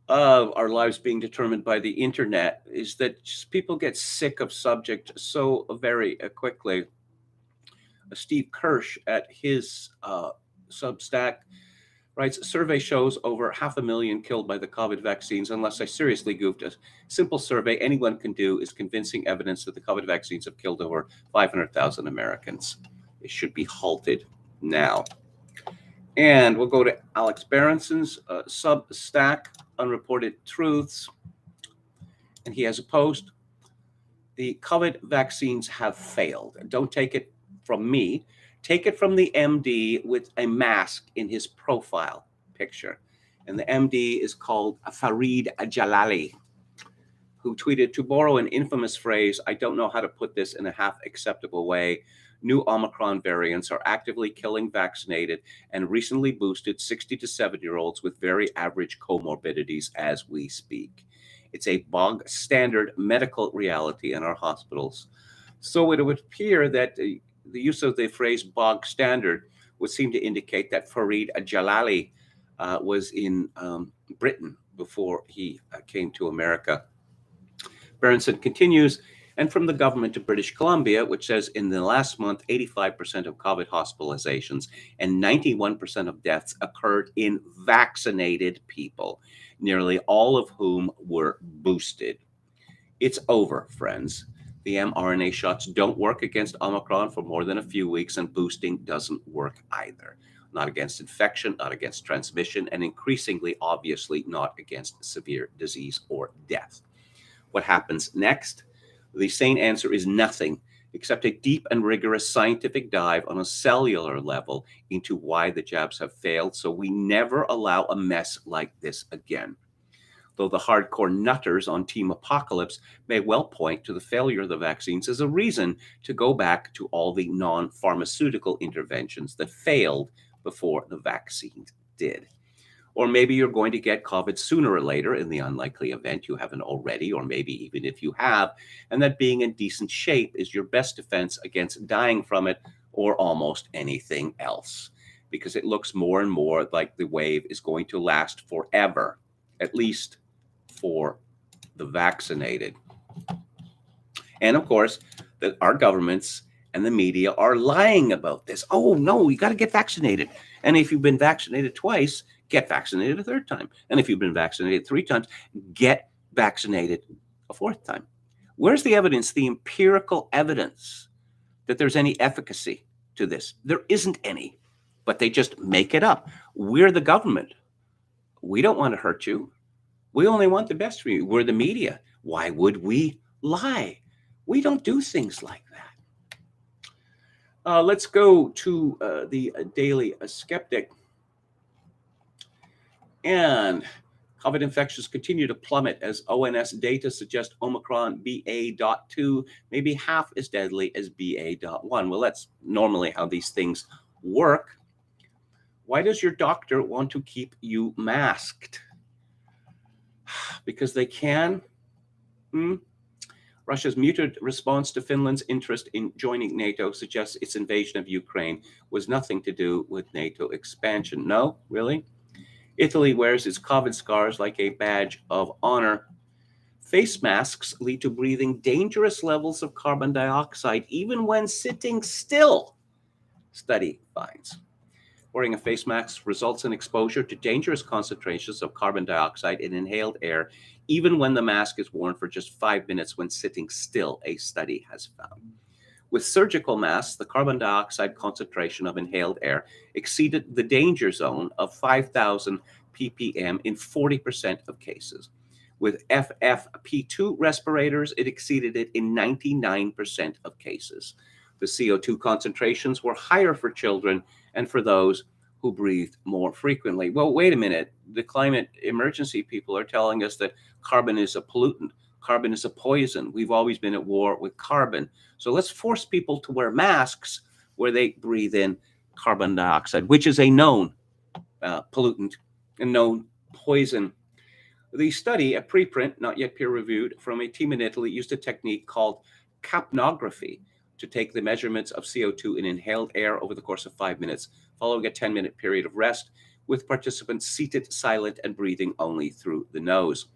S1: our lives being determined by the internet, is that just people get sick of subject so very quickly. Steve Kirsch at his Substack writes, survey shows over 500,000 killed by the COVID vaccines. Unless I seriously goofed, a simple survey anyone can do is convincing evidence that the COVID vaccines have killed over 500,000 Americans. It should be halted now. And we'll go to Alex Berenson's Substack, Unreported Truths. And he has a post. The COVID vaccines have failed. Don't take it from me. Take it from the MD with a mask in his profile picture. And the MD is called Fareed Jalali, who tweeted, to borrow an infamous phrase, I don't know how to put this in a half acceptable way, new Omicron variants are actively killing vaccinated and recently boosted 60 to 70-year-olds with very average comorbidities as we speak. It's a bog standard medical reality in our hospitals. So it would appear that the use of the phrase bog standard would seem to indicate that Fareed Jalali was in Britain before he came to America. Berenson continues, and from the government of British Columbia, which says in the last month, 85% of COVID hospitalizations and 91% of deaths occurred in vaccinated people, nearly all of whom were boosted. It's over, friends. The mRNA shots don't work against Omicron for more than a few weeks, and boosting doesn't work either. Not against infection, not against transmission, and increasingly, obviously, not against severe disease or death. What happens next? The sane answer is nothing except a deep and rigorous scientific dive on a cellular level into why the jabs have failed, so we never allow a mess like this again. Though the hardcore nutters on Team Apocalypse may well point to the failure of the vaccines as a reason to go back to all the non-pharmaceutical interventions that failed before the vaccines did. Or maybe you're going to get COVID sooner or later in the unlikely event you haven't already, or maybe even if you have, and that being in decent shape is your best defense against dying from it or almost anything else, because it looks more and more like the wave is going to last forever, at least for the vaccinated. And of course, that our governments and the media are lying about this. Oh, no, you got to get vaccinated. And if you've been vaccinated twice, get vaccinated a third time. And if you've been vaccinated 3 times, get vaccinated a 4th time. Where's the evidence, the empirical evidence that there's any efficacy to this? There isn't any. but they just make it up. We're the government. We don't want to hurt you. We only want the best for you. We're the media. Why would we lie? We don't do things like that. Let's go to the Daily Skeptic. And COVID infections continue to plummet as ONS data suggest Omicron BA.2 may be half as deadly as BA.1. Well, that's normally how these things work. Why does your doctor want to keep you masked? Because they can? Russia's muted response to Finland's interest in joining NATO suggests its invasion of Ukraine was nothing to do with NATO expansion. No, really? Italy wears its COVID scars like a badge of honor. Face masks lead to breathing dangerous levels of carbon dioxide even when sitting still, study finds. Wearing a face mask results in exposure to dangerous concentrations of carbon dioxide in inhaled air, even when the mask is worn for just 5 minutes when sitting still, a study has found. With surgical masks, the carbon dioxide concentration of inhaled air exceeded the danger zone of 5,000 ppm in 40% of cases. With FFP2 respirators, it exceeded it in 99% of cases. The CO2 concentrations were higher for children and for those who breathed more frequently. Well, wait a minute. The climate emergency people are telling us that carbon is a pollutant. Carbon is a poison. We've always been at war with carbon. So let's force people to wear masks where they breathe in carbon dioxide, which is a known pollutant, a known poison. The study, a preprint, not yet peer-reviewed, from a team in Italy used a technique called capnography to take the measurements of CO2 in inhaled air over the course of 5 minutes, following a 10-minute period of rest, with participants seated, silent, and breathing only through the nose.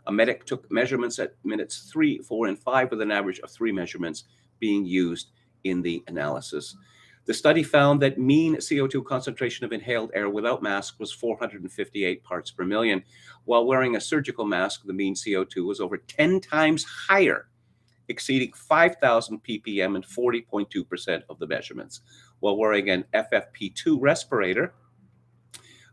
S1: A medic took measurements at minutes 3, 4, and 5, with an average of 3 measurements being used in the analysis. The study found that mean CO2 concentration of inhaled air without mask was 458 parts per million. While wearing a surgical mask, the mean CO2 was over 10 times higher, exceeding 5,000 ppm in 40.2% of the measurements. While wearing an FFP2 respirator,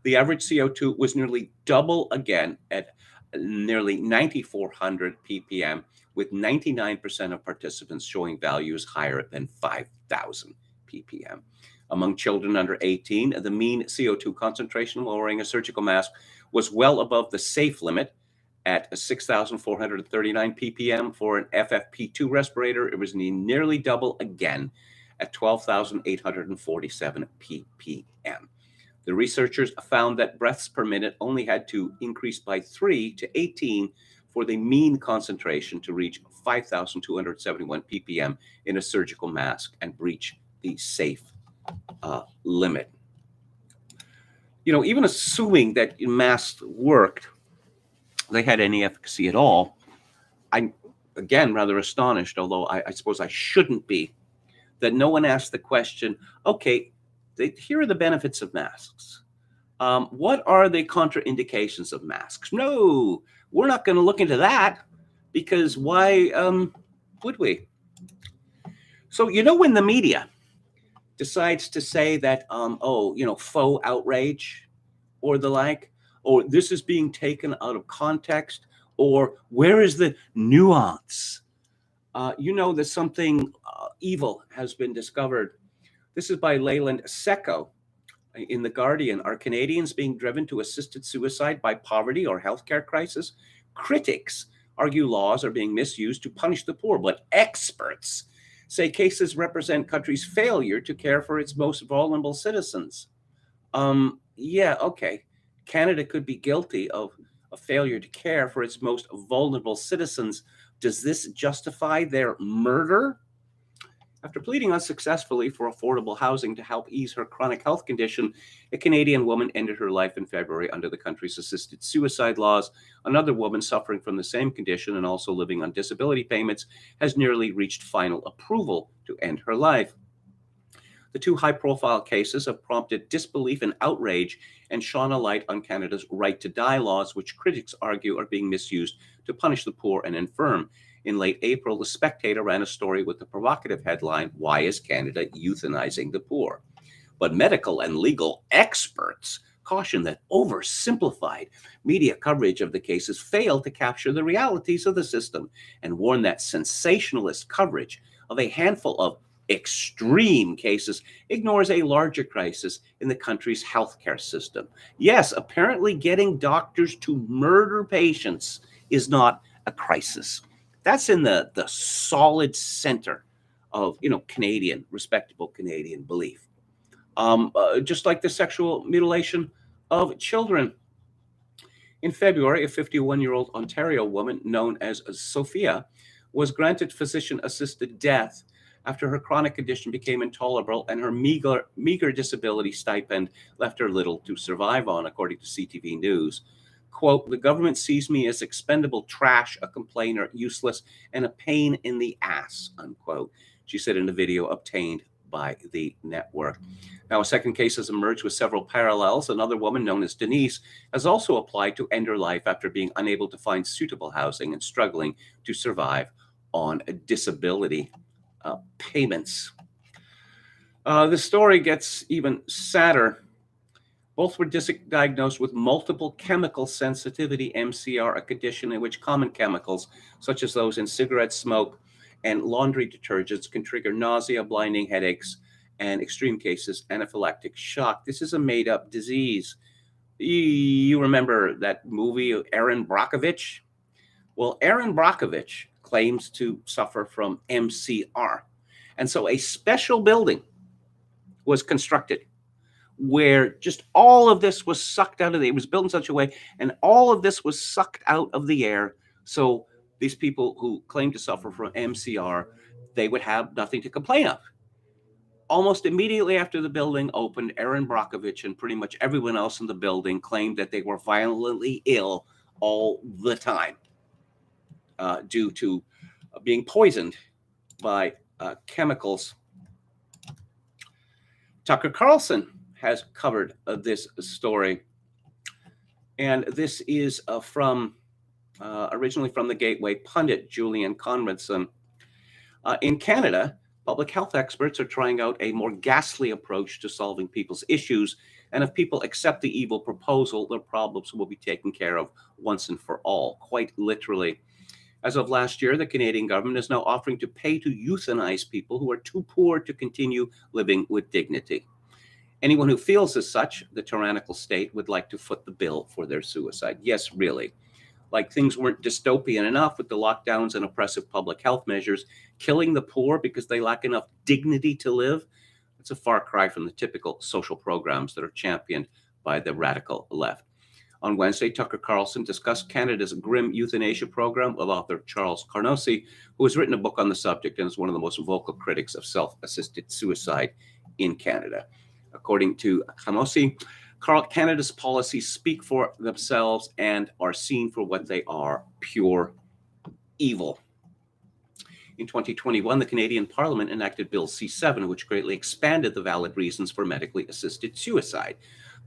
S1: the average CO2 was nearly double again at nearly 9,400 ppm, with 99% of participants showing values higher than 5,000 ppm. Among children under 18, the mean CO2 concentration while wearing a surgical mask was well above the safe limit at 6,439 ppm. For an FFP2 respirator, it was nearly double again at 12,847 ppm. The researchers found that breaths per minute only had to increase by 3 to 18 for the mean concentration to reach 5,271 ppm in a surgical mask and breach the safe limit. You know, even assuming that masks worked, they had any efficacy at all, I'm, again, rather astonished, although I suppose I shouldn't be, that no one asked the question, okay, here are the benefits of masks. What are the contraindications of masks? No, we're not going to look into that, because why would we? So, you know, when the media decides to say that, faux outrage or the like, or this is being taken out of context, or where is the nuance? That something evil has been discovered. This is by Leyland Secco in The Guardian. Are Canadians being driven to assisted suicide by poverty or healthcare crisis? Critics argue laws are being misused to punish the poor, but experts say cases represent country's failure to care for its most vulnerable citizens. Okay. Canada could be guilty of a failure to care for its most vulnerable citizens. Does this justify their murder? After pleading unsuccessfully for affordable housing to help ease her chronic health condition, a Canadian woman ended her life in February under the country's assisted suicide laws. Another woman suffering from the same condition and also living on disability payments has nearly reached final approval to end her life. The two high-profile cases have prompted disbelief and outrage and shone a light on Canada's right to die laws, which critics argue are being misused to punish the poor and infirm. In late April, The Spectator ran a story with the provocative headline, "Why is Canada euthanizing the poor?" But medical and legal experts caution that oversimplified media coverage of the cases fail to capture the realities of the system and warn that sensationalist coverage of a handful of extreme cases ignores a larger crisis in the country's healthcare system. Yes, apparently getting doctors to murder patients is not a crisis. That's in the solid center of Canadian, respectable Canadian belief. Just like the sexual mutilation of children. In February, a 51-year-old Ontario woman known as Sophia was granted physician-assisted death after her chronic condition became intolerable and her meager disability stipend left her little to survive on, according to CTV News. Quote, "The government sees me as expendable trash, a complainer, useless, and a pain in the ass," unquote, she said in a video obtained by the network. Now, a second case has emerged with several parallels. Another woman known as Denise has also applied to end her life after being unable to find suitable housing and struggling to survive on disability payments. The story gets even sadder. Both were diagnosed with multiple chemical sensitivity, MCR, a condition in which common chemicals, such as those in cigarette smoke and laundry detergents, can trigger nausea, blinding headaches, and extreme cases, anaphylactic shock. This is a made-up disease. You remember that movie, Erin Brockovich? Well, Erin Brockovich claims to suffer from MCR. And so a special building was constructed where just all of this was sucked out of the air. It was built in such a way, and all of this was sucked out of the air. So these people who claim to suffer from MCR, they would have nothing to complain of. Almost immediately after the building opened, Erin Brockovich and pretty much everyone else in the building claimed that they were violently ill all the time due to being poisoned by chemicals. Tucker Carlson has covered this story, and this is originally from the Gateway pundit Julian Conradson. In Canada, public health experts are trying out a more ghastly approach to solving people's issues, and if people accept the evil proposal, their problems will be taken care of once and for all, quite literally. As of last year, the Canadian government is now offering to pay to euthanize people who are too poor to continue living with dignity. Anyone who feels as such, the tyrannical state would like to foot the bill for their suicide. Yes, really. Like things weren't dystopian enough with the lockdowns and oppressive public health measures, killing the poor because they lack enough dignity to live. It's a far cry from the typical social programs that are championed by the radical left. On Wednesday, Tucker Carlson discussed Canada's grim euthanasia program with author Charles Carnosi, who has written a book on the subject and is one of the most vocal critics of self-assisted suicide in Canada. According to Carnosi, Canada's policies speak for themselves and are seen for what they are, pure evil. In 2021, the Canadian Parliament enacted Bill C-7, which greatly expanded the valid reasons for medically assisted suicide.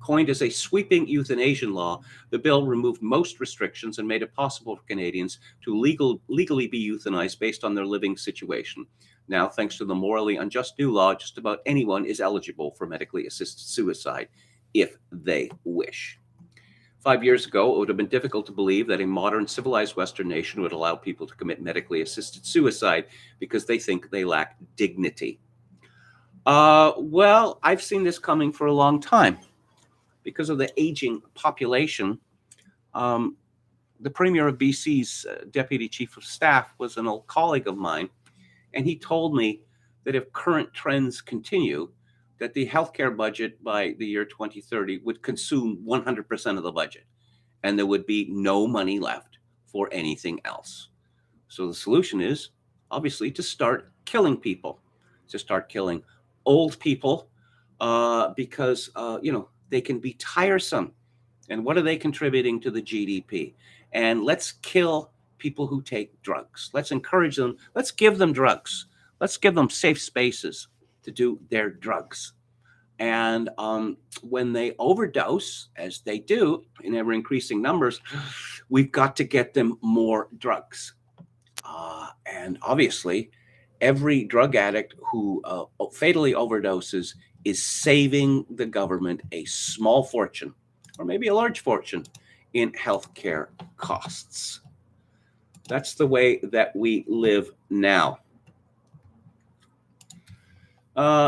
S1: Coined as a sweeping euthanasia law, the bill removed most restrictions and made it possible for Canadians to legally be euthanized based on their living situation. Now, thanks to the morally unjust new law, just about anyone is eligible for medically assisted suicide if they wish. 5 years ago, it would have been difficult to believe that a modern civilized Western nation would allow people to commit medically assisted suicide because they think they lack dignity. Well, I've seen this coming for a long time. Because of the aging population, the Premier of BC's Deputy Chief of Staff was an old colleague of mine, and he told me that if current trends continue, that the healthcare budget by the year 2030 would consume 100% of the budget, and there would be no money left for anything else. So the solution is obviously to start killing people, to start killing old people, because they can be tiresome. And what are they contributing to the GDP? And let's kill people who take drugs. Let's encourage them. Let's give them drugs. Let's give them safe spaces to do their drugs. And when they overdose, as they do in ever increasing numbers, we've got to get them more drugs. And obviously, every drug addict who fatally overdoses is saving the government a small fortune, or maybe a large fortune, in healthcare costs. That's the way that we live now.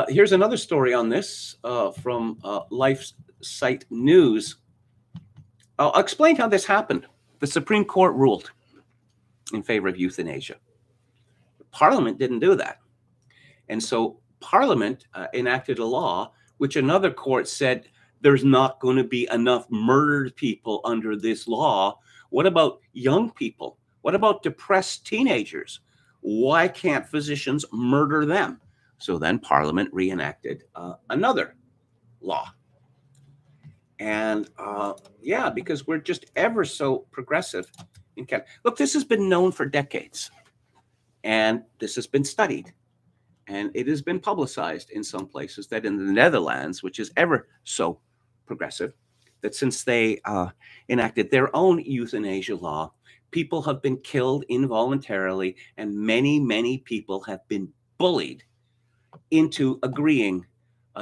S1: Here's another story on this from LifeSite News. I'll explain how this happened. The Supreme Court ruled in favor of euthanasia. Parliament didn't do that. And so Parliament enacted a law which another court said there's not going to be enough murdered people under this law. What about young people? What about depressed teenagers? Why can't physicians murder them? So then Parliament reenacted another law. And yeah, because we're just ever so progressive in Canada. Look, this has been known for decades, and this has been studied, and it has been publicized in some places that in the Netherlands, which is ever so progressive, that since they enacted their own euthanasia law, people have been killed involuntarily, and many, many people have been bullied into agreeing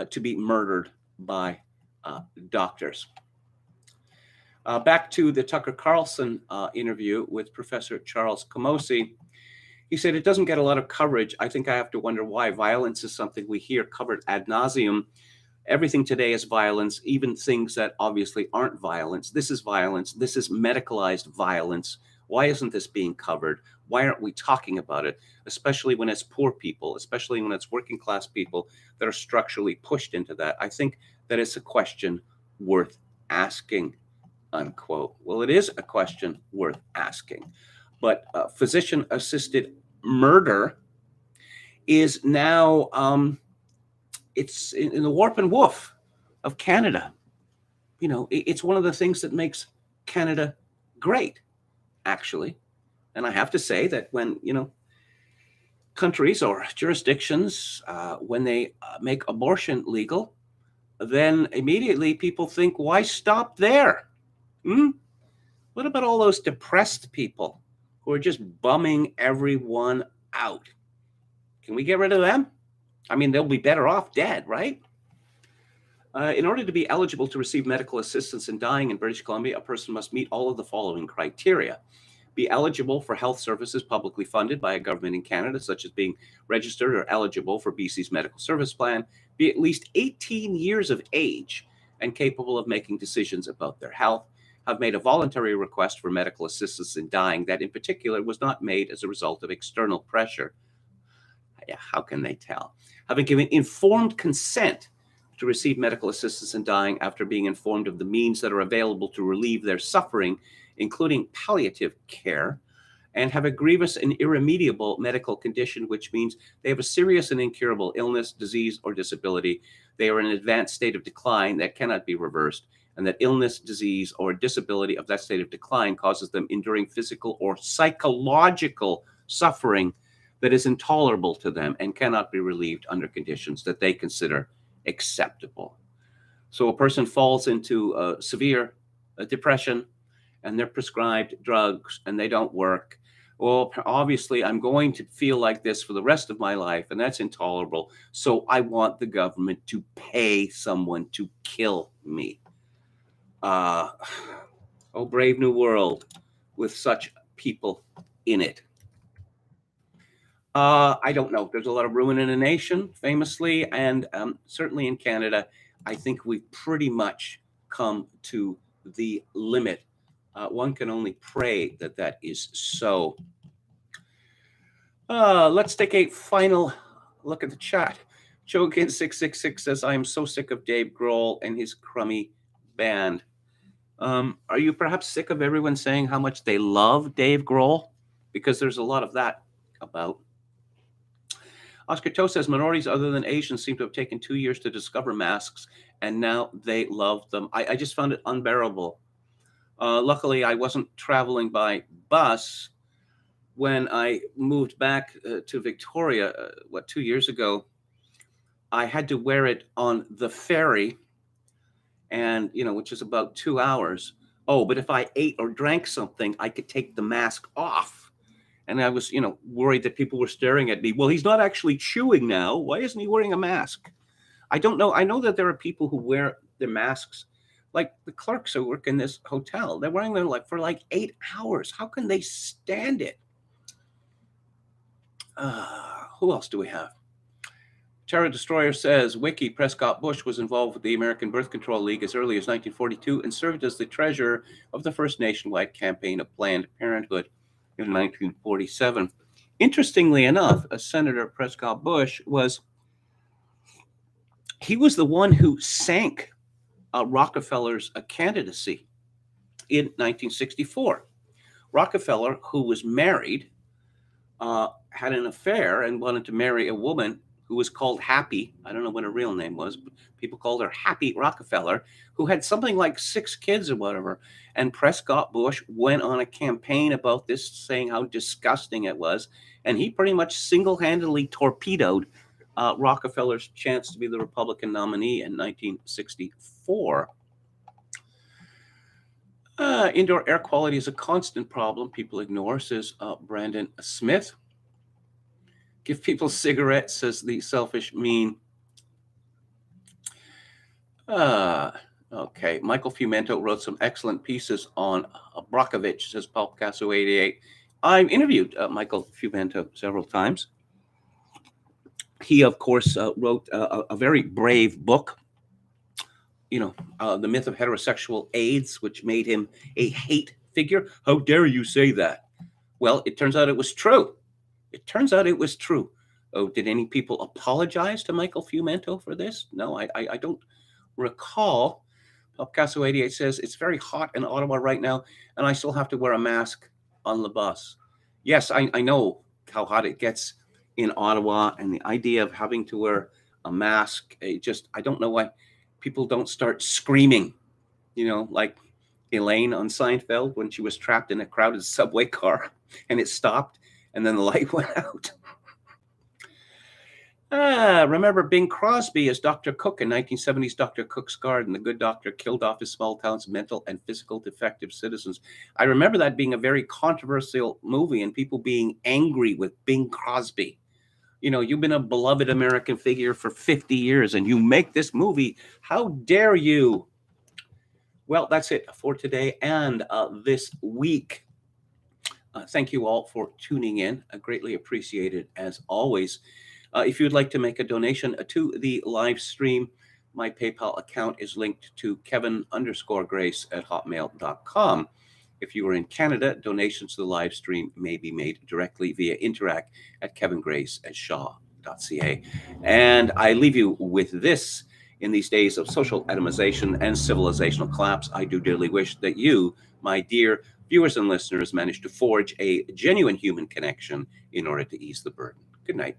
S1: to be murdered by doctors. Back to the Tucker Carlson interview with Professor Charles Camosy. He said, it doesn't get a lot of coverage. I think I have to wonder why. Violence is something we hear covered ad nauseum. Everything today is violence, even things that obviously aren't violence. This is violence. This is medicalized violence. Why isn't this being covered? Why aren't we talking about it? Especially when it's poor people, especially when it's working class people that are structurally pushed into that. I think that it's a question worth asking, unquote. Well, it is a question worth asking. But physician-assisted murder is now, it's in the warp and woof of Canada. You know, it's one of the things that makes Canada great, actually. And I have to say that when, you know, countries or jurisdictions, when they make abortion legal, then immediately people think, why stop there? What about all those depressed people who are just bumming everyone out? Can we get rid of them? I mean, they'll be better off dead, right? In order to be eligible to receive medical assistance in dying in British Columbia, a person must meet all of the following criteria. Be eligible for health services publicly funded by a government in Canada, such as being registered or eligible for BC's medical service plan, be at least 18 years of age and capable of making decisions about their health, have made a voluntary request for medical assistance in dying that in particular was not made as a result of external pressure. Yeah, how can they tell? Having given informed consent to receive medical assistance in dying after being informed of the means that are available to relieve their suffering, including palliative care, and have a grievous and irremediable medical condition, which means they have a serious and incurable illness, disease, or disability. They are in an advanced state of decline that cannot be reversed, and that illness, disease, or disability of that state of decline causes them enduring physical or psychological suffering that is intolerable to them and cannot be relieved under conditions that they consider acceptable. So a person falls into severe depression, and they're prescribed drugs and they don't work. Well, obviously, I'm going to feel like this for the rest of my life, and that's intolerable. So I want the government to pay someone to kill me. Oh, brave new world with such people in it. I don't know. There's a lot of ruin in a nation, famously, and certainly in Canada, I think we've pretty much come to the limit. One can only pray that that is so. Let's take a final look at the chat. Chokin666 says, I am so sick of Dave Grohl and his crummy band. Are you perhaps sick of everyone saying how much they love Dave Grohl? Because there's a lot of that about. Oscar Toe says, minorities other than Asians seem to have taken 2 years to discover masks, and now they love them. I just found it unbearable. Luckily, I wasn't traveling by bus when I moved back to Victoria, 2 years ago. I had to wear it on the ferry, and which is about 2 hours. Oh, but if I ate or drank something, I could take the mask off. And I was, worried that people were staring at me. Well, he's not actually chewing now. Why isn't he wearing a mask? I don't know. I know that there are people who wear their masks, like the clerks who work in this hotel. They're wearing them for 8 hours. How can they stand it? Who else do we have? Terror Destroyer says, Wiki Prescott Bush was involved with the American Birth Control League as early as 1942 and served as the treasurer of the first nationwide campaign of Planned Parenthood in 1947. Interestingly enough, Senator Prescott Bush was the one who sank Rockefeller's candidacy in 1964. Rockefeller, who was married, had an affair and wanted to marry a woman who was called Happy. I don't know what her real name was, but people called her Happy Rockefeller, who had something like 6 kids or whatever. And Prescott Bush went on a campaign about this, saying how disgusting it was. And he pretty much single-handedly torpedoed Rockefeller's chance to be the Republican nominee in 1964. Indoor air quality is a constant problem people ignore, says Brandon Smith. Give people cigarettes, says the selfish mean. Okay, Michael Fumento wrote some excellent pieces on Brockovich, says Paul Picasso 88. I've interviewed Michael Fumento several times. He, of course, wrote a very brave book, The Myth of Heterosexual AIDS, which made him a hate figure. How dare you say that? Well, it turns out it was true. Oh, did any people apologize to Michael Fumento for this? No, I don't recall. Picasso 88 says, it's very hot in Ottawa right now, and I still have to wear a mask on the bus. Yes, I know how hot it gets in Ottawa, and the idea of having to wear a mask, I don't know why people don't start screaming, like Elaine on Seinfeld when she was trapped in a crowded subway car and it stopped and then the light went out. Remember Bing Crosby as Dr. Cook in 1970's Dr. Cook's Garden. The good doctor killed off his small town's mental and physical defective citizens. I remember that being a very controversial movie and people being angry with Bing Crosby. You've been a beloved American figure for 50 years and you make this movie. How dare you? Well, that's it for today and this week. Thank you all for tuning in. I greatly appreciate it as always. If you'd like to make a donation to the live stream, my PayPal account is linked to kevin_grace@hotmail.com. If you are in Canada, donations to the live stream may be made directly via Interac at kevingrace@shaw.ca. And I leave you with this. In these days of social atomization and civilizational collapse, I do dearly wish that you, my dear viewers and listeners, manage to forge a genuine human connection in order to ease the burden. Good night.